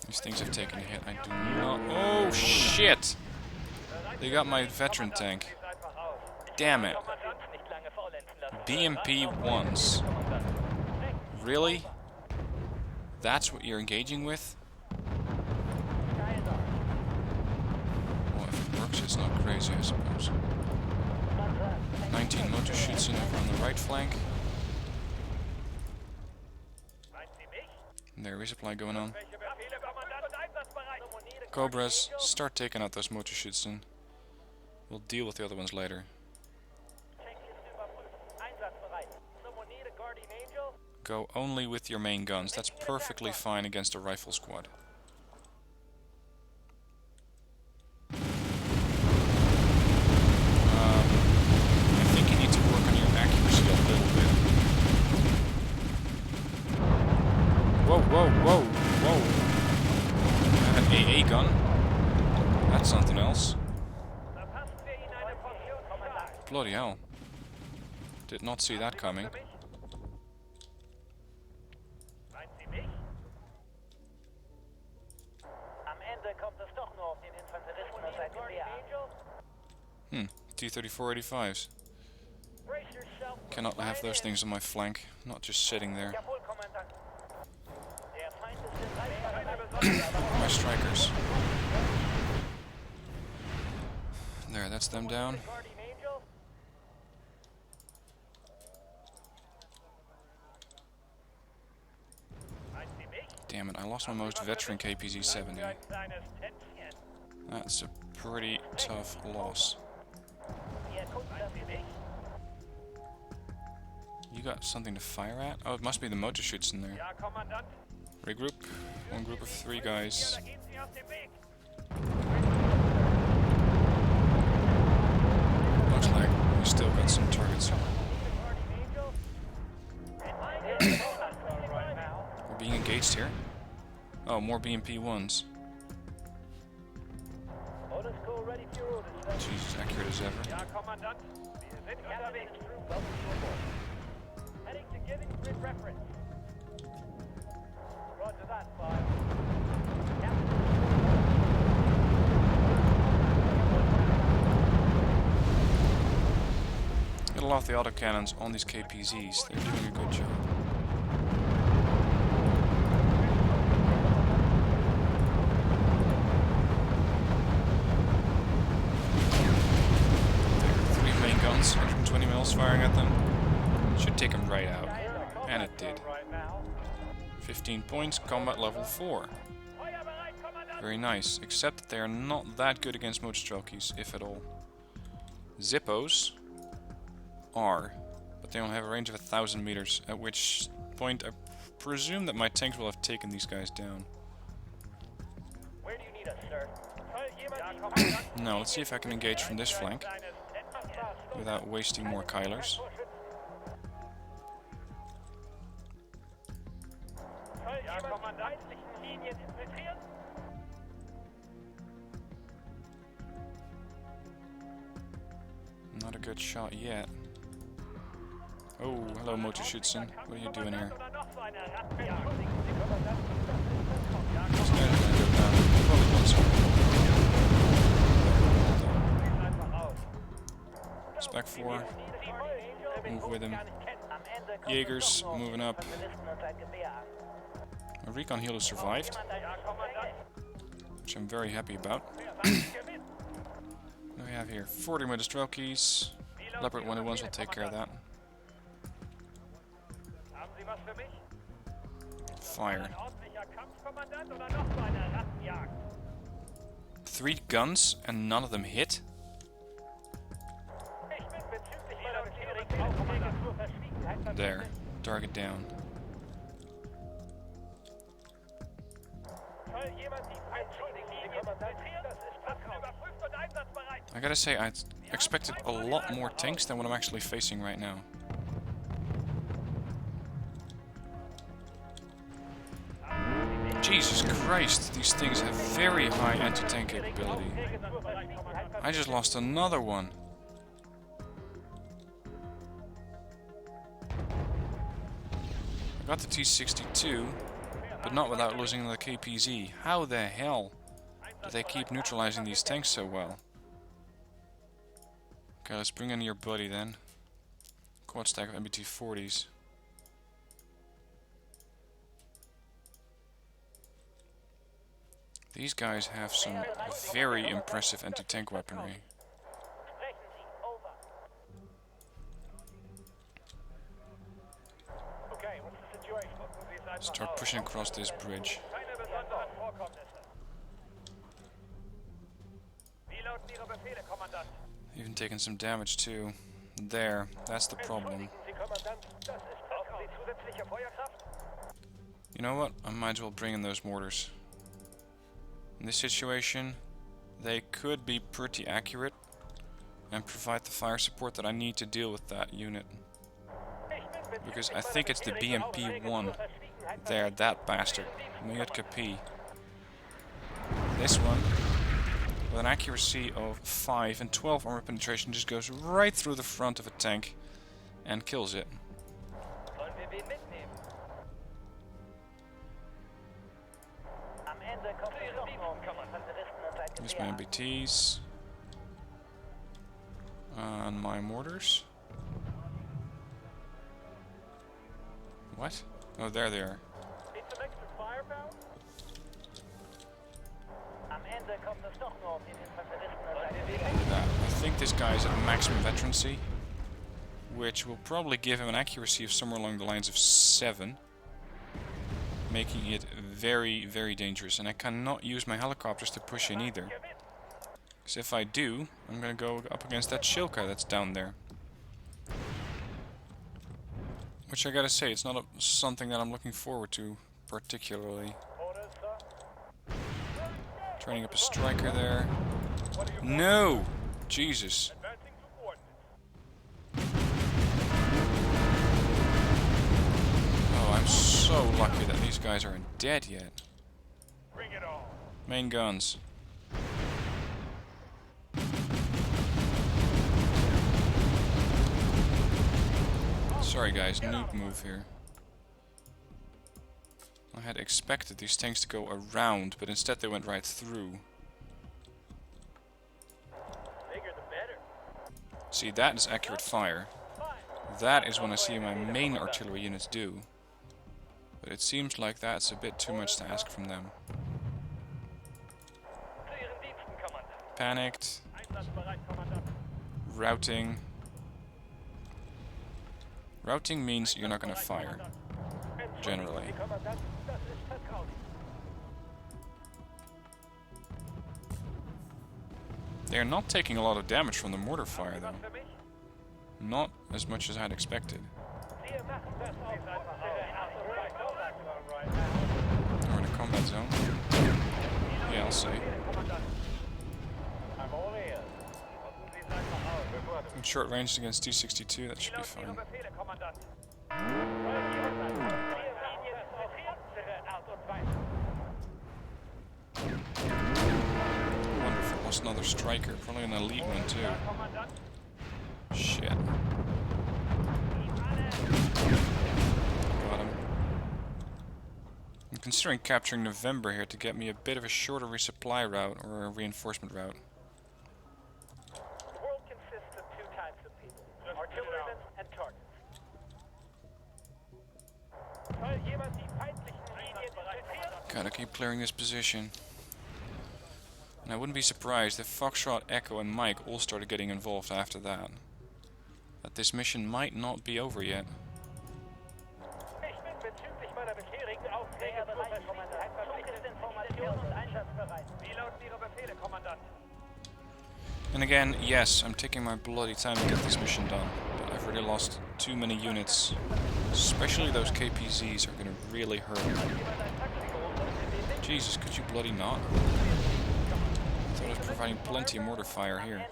These things have taken a hit. I do not... Oh, shit! They got my veteran tank. Damn it. BMP 1s. Really? That's what you're engaging with? Well, if it works, it's not crazy, I suppose. 19 motor shoots in over on the right flank. And there resupply going on. Cobras, start taking out those motor shoots in. We'll deal with the other ones later. Go only with your main guns. That's perfectly fine against a rifle squad. I think you need to work on your accuracy a little bit. Whoa, whoa, whoa, whoa. I have an AA gun. That's something else. Bloody hell. Did not see that coming. T-34-85s. Cannot have those things on my flank. Not just sitting there. My strikers. There, that's them down. Damn it, I lost my most veteran KPZ-70. That's a pretty tough loss. You got something to fire at? Oh, it must be the motor shoots in there. Regroup. One group of 3 guys. Looks like we still got some targets. We're being engaged here. Oh, more BMP 1s. Jesus, accurate as ever. Heading to giving grid reference. Roger that, 5. Get a lot of the autocannons on these KPZs. They're doing a good job. There are 3 main guns, 120 mils firing at them. Should take them right out. And it did. 15 points, combat level 4. Very nice, except that they are not that good against motor jockeys, if at all. Zippos are, but they only have a range of 1,000 meters, at which point I presume that my tanks will have taken these guys down. Where do you need us, sir? Now, let's see if I can engage from this flank without wasting more Kylers. Not a good shot yet. Oh, hello, Motor Schützen. What are you doing here? These guys are gonna go down. Probably once more. Attack 4. Move with him. Jaegers moving up. A recon healer survived, which I'm very happy about. What do we have here? 40 with the Strelkies. Leopard 101s will take care of that. Fire. 3 guns and none of them hit? There. Target down. I gotta say, I expected a lot more tanks than what I'm actually facing right now. Jesus Christ, these things have very high anti-tank capability. I just lost another one. I got the T-62, but not without losing the KPZ. How the hell do they keep neutralizing these tanks so well? Okay, let's bring in your buddy then. Quad stack of MBT-40s. These guys have some very impressive anti-tank weaponry. Start pushing across this bridge. Even taking some damage too. There, that's the problem. You know what? I might as well bring in those mortars. In this situation, they could be pretty accurate and provide the fire support that I need to deal with that unit. Because I think it's the BMP-1. There, that bastard. Muck. This one, with an accuracy of 5 and 12 armor penetration, just goes right through the front of a tank and kills it. Use my MBTs and my mortars. What? Oh, there they are. I think this guy is at maximum veterancy, which will probably give him an accuracy of somewhere along the lines of 7, making it very, very dangerous. And I cannot use my helicopters to push in either, because if I do, I'm going to go up against that Shilka that's down there. Which I gotta say, it's not something that I'm looking forward to particularly. Training up a striker there. No! Jesus. Oh, I'm so lucky that these guys aren't dead yet. Main guns. Sorry guys, noob move here. I had expected these tanks to go around, but instead they went right through. See, that is accurate fire. That is what I see my main artillery units do. But it seems like that's a bit too much to ask from them. Panicked. Routing. Routing means you're not going to fire, generally. They're not taking a lot of damage from the mortar fire, though. Not as much as I'd expected. We're in a combat zone. Yeah, I'll say. In short range against T-62, that should be fine. I wonder if it was another striker, probably an elite one too. Shit. Got him. I'm considering capturing November here to get me a bit of a shorter resupply route or a reinforcement route. Gotta keep clearing this position. And I wouldn't be surprised if Foxtrot, Echo and Mike all started getting involved after that. That this mission might not be over yet. Ich bin bezüglich meiner bisherigen Aufträge zur Verschwiegenheit verpflichtet, Informationen und einsatzbereit. Wie lauten Ihre Befehle, Kommandant? And again, yes, I'm taking my bloody time to get this mission done, but I've already lost too many units. Especially those KPZs are gonna really hurt. Jesus, could you bloody not? I thought I was providing plenty of mortar fire here.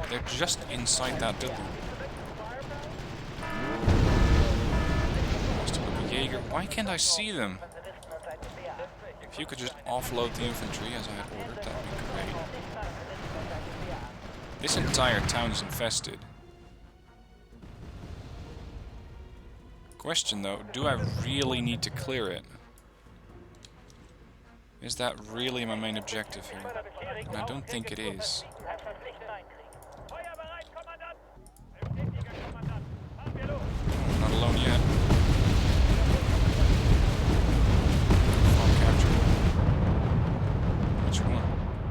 They're just inside that building. Jaeger. Why can't I see them? If you could just offload the infantry as I had ordered, that would be great. This entire town is infested. Question though, do I really need to clear it? Is that really my main objective here? And I don't think it is. Oh, not alone yet.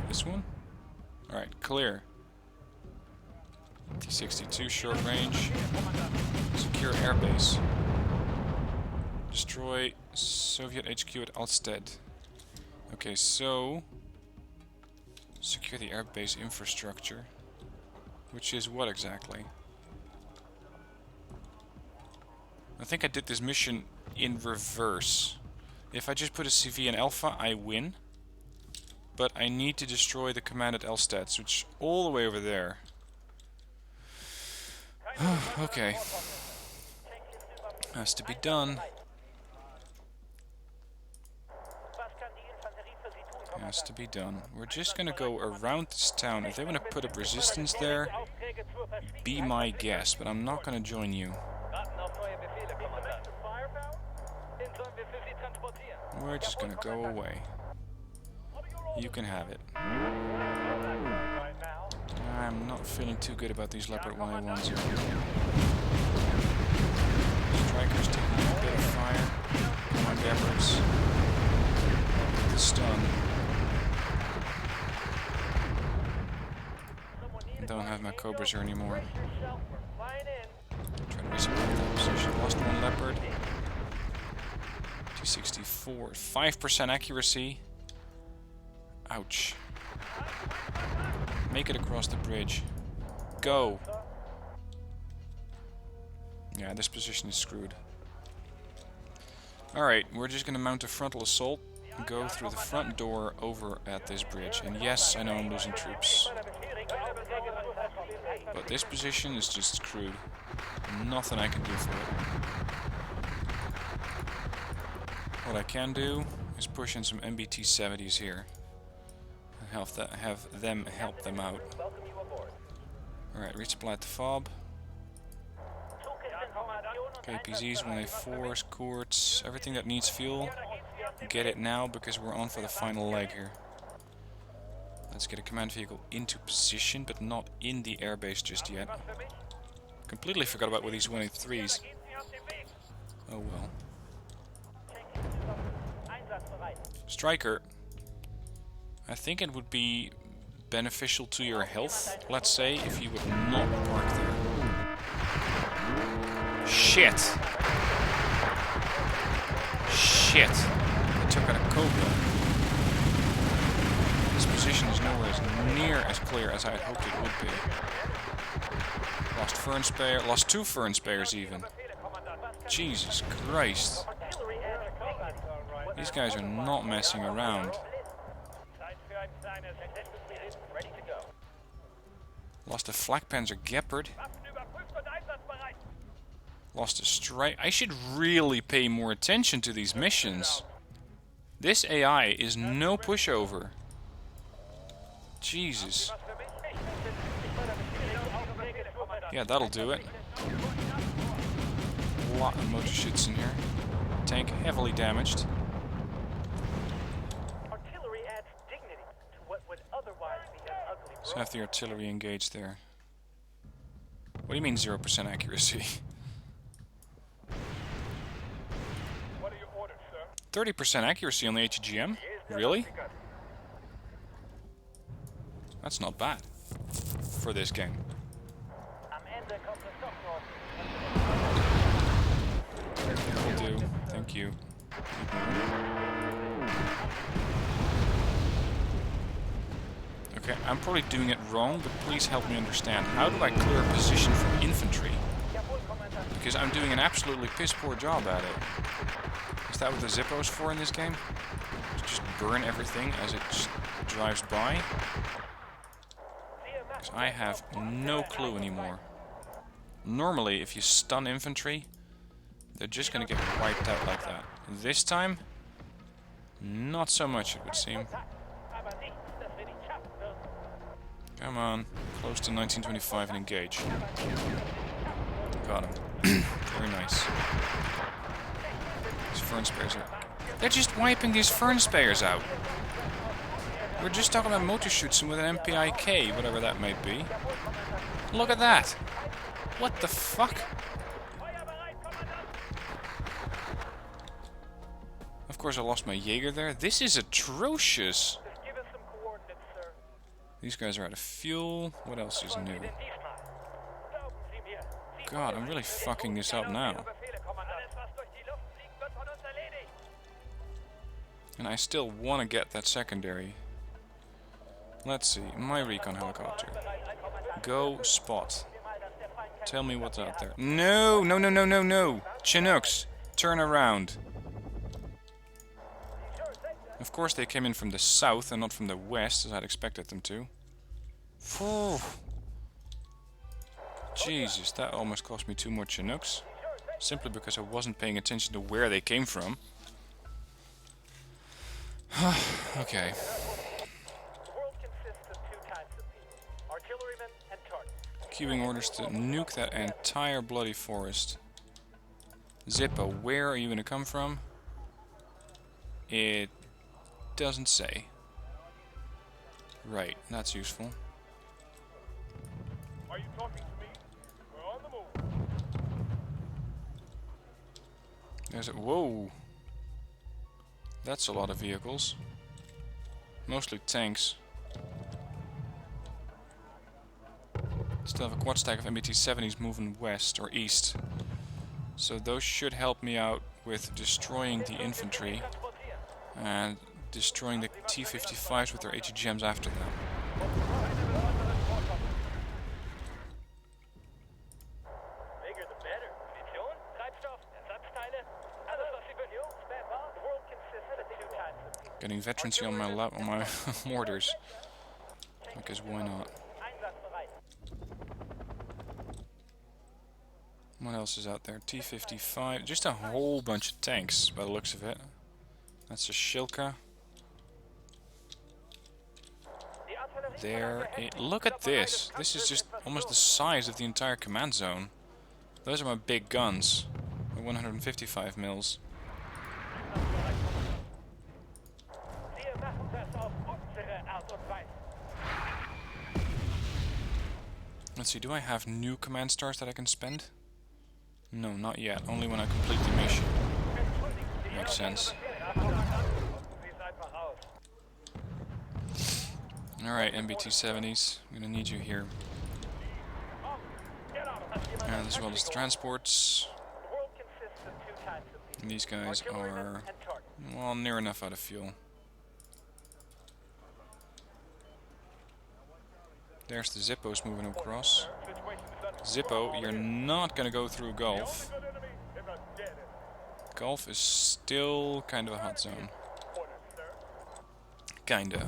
This one? Alright, clear. T-62 short range. Secure airbase. Destroy Soviet HQ at Allstedt. Okay, so... secure the airbase infrastructure. Which is what exactly? I think I did this mission in reverse. If I just put a CV in Alpha, I win. But I need to destroy the command at Allstedt, which is all the way over there. Okay. Has to be done. Has to be done. We're just gonna go around this town. If they want to put up resistance there, be my guest, but I'm not gonna join you. We're just gonna go away. You can have it. I'm not feeling too good about these Leopard 1A1s. Strikers taking a bit of fire. Come on, Leopards. Get the stun. I don't have my Cobras here anymore. Trying to resupply that position. Lost one Leopard. T-64. 5% accuracy. Ouch. Make it across the bridge. Go! Yeah, this position is screwed. Alright, we're just gonna mount a frontal assault. Go through the front door over at this bridge. And yes, I know I'm losing troops. But this position is just screwed. Nothing I can do for it. What I can do is push in some MBT-70s here. Have them help them out. Alright, resupply the FOB. KPZs, 1A4s, Courts, everything that needs fuel. Get it now because we're on for the final leg here. Let's get a command vehicle into position, but not in the airbase just yet. Completely forgot about these 1A3s. Oh well. Striker. I think it would be beneficial to your health, let's say, if you would not park there. Shit! Shit! I took out a Cobra. This position is nowhere near as clear as I had hoped it would be. Lost Fern Spare, lost 2 Fern Spares even. Jesus Christ. These guys are not messing around. Lost a Flak Panzer Gepard. Lost a Strike. I should really pay more attention to these missions. This AI is no pushover. Jesus. Yeah, that'll do it. A lot of motor shits in here. Tank heavily damaged. So have the artillery engaged there. What do you mean 0% accuracy? What are your orders, sir? 30% accuracy on the ATGM? Really? That's not bad for this game. Am Ende kommt es doch noch. Will do. Thank you. Okay, I'm probably doing it wrong, but please help me understand. How do I clear a position from infantry? Because I'm doing an absolutely piss poor job at it. Is that what the Zippo's for in this game? To just burn everything as it just drives by? Because I have no clue anymore. Normally, if you stun infantry, they're just gonna get wiped out like that. This time, not so much, it would seem. Come on, close to 1925 and engage. Got him. Very nice. These fern spears are... They're just wiping these fern spears out. We're just talking about motor shoots with an MPIK, whatever that may be. Look at that! What the fuck? Of course I lost my Jaeger there. This is atrocious! Give us some coordinates, sir. These guys are out of fuel. What else is new? God, I'm really fucking this up now. And I still want to get that secondary. Let's see, my recon helicopter. Go spot. Tell me what's out there. No, no, no, no, no, no! Chinooks, turn around. Of course they came in from the south and not from the west, as I'd expected them to. Phew. Jesus, that almost cost me 2 more Chinooks. Simply because I wasn't paying attention to where they came from. Okay. Queuing orders to nuke that entire bloody forest. Zippo, where are you going to come from? It doesn't say. Right, that's useful. Are you talking to me? We're on the move. There's a... Whoa! That's a lot of vehicles. Mostly tanks. Still have a quad stack of MBT-70s moving west or east. So those should help me out with destroying the infantry and destroying the T-55s with their ATGMs after them. Getting veterancy on my mortars. Because why not? What else is out there? T-55. Just a whole bunch of tanks by the looks of it. That's a Shilka. There. Look at this. This is just almost the size of the entire command zone. Those are my big guns. My 155 mils. Let's see, do I have new command stars that I can spend? No, not yet. Only when I complete the mission. Makes sense. Alright, MBT-70s. I'm gonna need you here. And as well as the transports. And these guys are, well, near enough out of fuel. There's the Zippos moving across. Zippo, you're not gonna go through Gulf. Gulf is still kind of a hot zone. Kinda.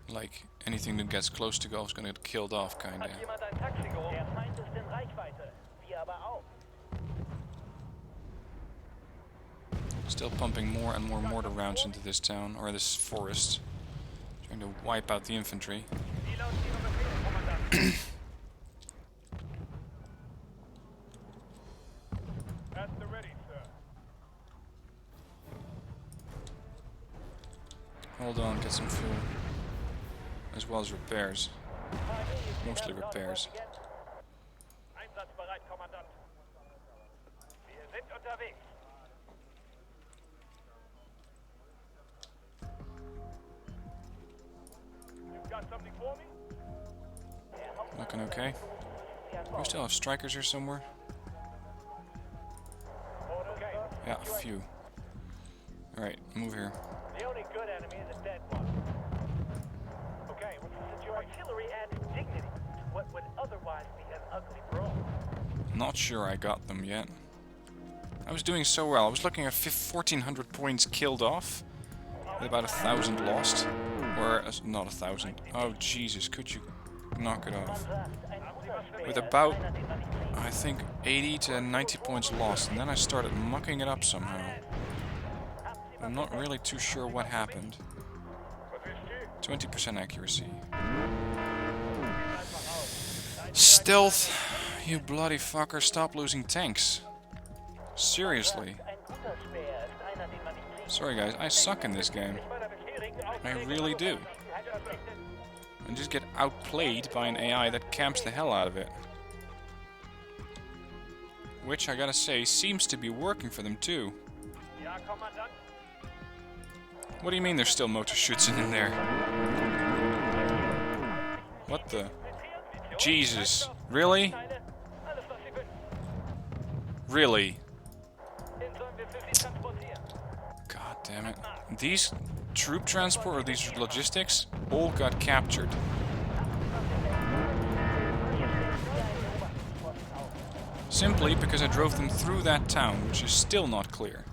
Like, anything that gets close to Gulf is gonna get killed off, kinda. Still pumping more and more mortar rounds into this town, or this forest. Trying to wipe out the infantry. Hold on, get some fuel. As well as repairs. Mostly repairs. Einsatzbereit, Kommandant. Wir sind unterwegs. You've got something for me? Looking okay. We still have strikers here somewhere. Okay. Yeah, a few. Alright, move here. The only good enemy is a dead one. Okay, what's the situation? Artillery adds dignity to what would otherwise be an ugly brawl. Not sure I got them yet. I was doing so well. I was looking at 1,400 points killed off, with about 1,000 lost. Or, not 1,000. Oh, Jesus, could you knock it off? With about, I think, 80 to 90 points lost, and then I started mucking it up somehow. I'm not really too sure what happened. 20% accuracy. Stealth, you bloody fucker, stop losing tanks. Seriously. Sorry guys, I suck in this game. I really do. And just get outplayed by an AI that camps the hell out of it. Which, I gotta say, seems to be working for them too. What do you mean there's still motor shoots in there? What the? Jesus. Really? Really? God damn it. These troop transport, or these logistics, all got captured. Simply because I drove them through that town, which is still not clear.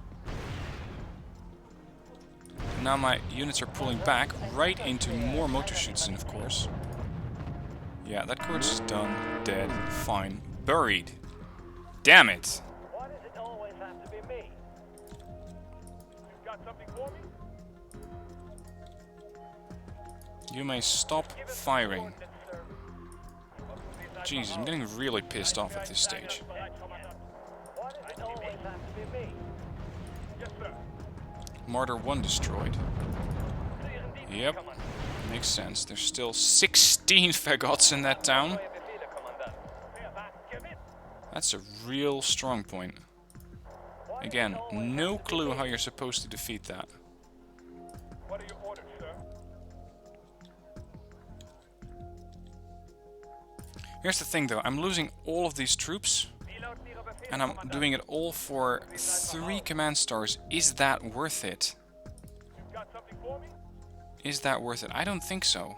Now my units are pulling back right into more motor chutes in, of course. Yeah, that course is done, dead, fine, buried. Damn it! Why does it always have to be me? You've got something for me? You may stop firing. Jesus, I'm getting really pissed off at this stage. Why does it always have to be me? Yes, sir. Martyr 1 destroyed. Yep, makes sense. There's still 16 fagots in that town. That's a real strong point. Again, no clue how you're supposed to defeat that. What are your orders, sir? Here's the thing though, I'm losing all of these troops, and I'm doing it all for 3 command stars. Is that worth it? You've got something for me? Is that worth it? I don't think so.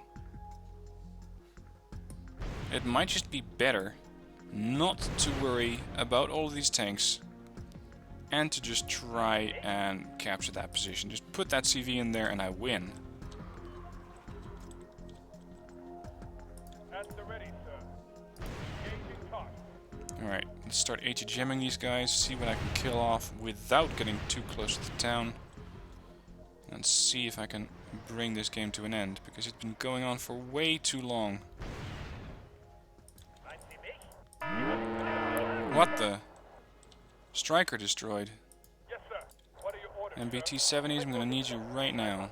It might just be better not to worry about all of these tanks and to just try and capture that position. Just put that CV in there and I win. At the ready, sir. Engaging target. Alright, let's start ATGMing these guys, see what I can kill off without getting too close to the town. And see if I can bring this game to an end, because it's been going on for way too long. What the? Striker destroyed. Yes, sir. What are your orders? MBT-70s, I'm gonna need you right now.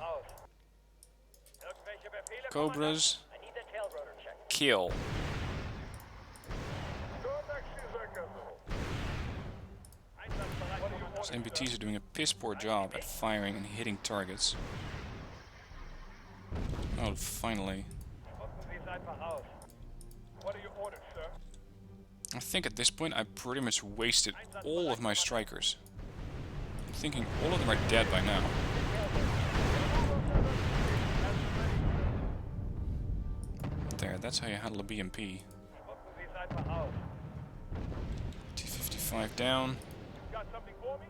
Cobras, I need the tail rotor check. kill. These MBTs are doing a piss poor job at firing and hitting targets. Oh, finally. What are your orders, sir? I think at this point I pretty much wasted all of my strikers. I'm thinking all of them are dead by now. There, that's how you handle a BMP. T-55 down. Got something for me?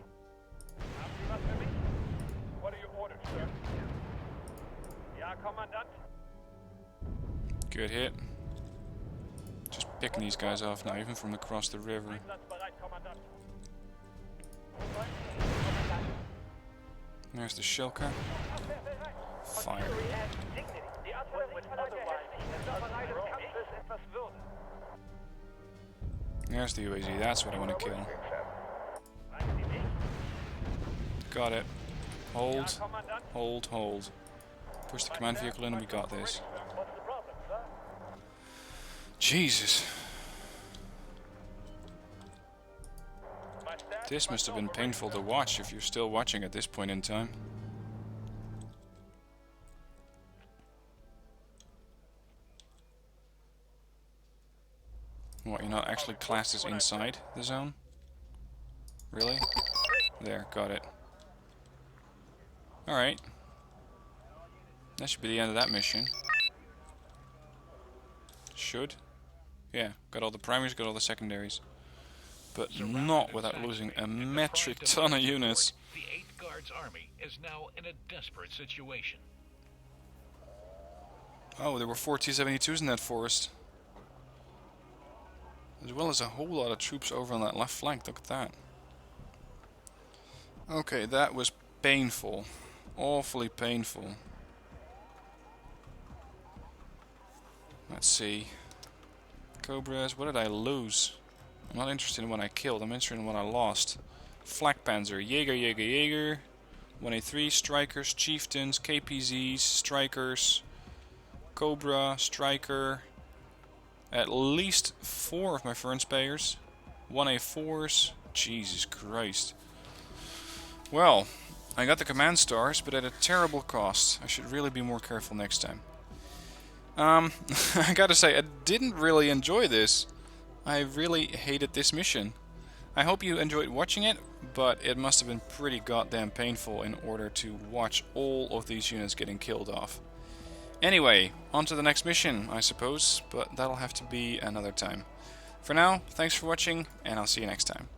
What are your orders, sir? Ja, Kommandant. Good hit. Just picking these guys off now, even from across the river. Einsatzbereit, Kommandant. There's the Shilka. Fire. Die Antwort would otherwise be an ugly brawl. Etwas Würde. There's the UAZ, that's what I want to kill. Got it. Hold, hold, hold. Push the command vehicle in and we got this. What's the problem, sir? Jesus. This must have been painful to watch if you're still watching at this point in time. What, you're not actually classed as inside the zone? Really? There, got it. Alright. That should be the end of that mission. Should. Yeah, got all the primaries, got all the secondaries. But not without losing a metric ton of units. The 8th Guards Army is now in a desperate situation. Oh, there were 4 T-72s in that forest. As well as a whole lot of troops over on that left flank, look at that. Okay, that was painful. Awfully painful. Let's see. Cobras, what did I lose? I'm not interested in what I killed, I'm interested in what I lost. Flak Panzer, Jaeger, 1A3, Strikers, Chieftains, KPZs, Strikers, Cobra, Striker, at least 4 of my Fernspayers, 1A4s, Jesus Christ. Well, I got the command stars, but at a terrible cost. I should really be more careful next time. I gotta say, I didn't really enjoy this. I really hated this mission. I hope you enjoyed watching it, but it must have been pretty goddamn painful in order to watch all of these units getting killed off. Anyway, on to the next mission, I suppose, but that'll have to be another time. For now, thanks for watching, and I'll see you next time.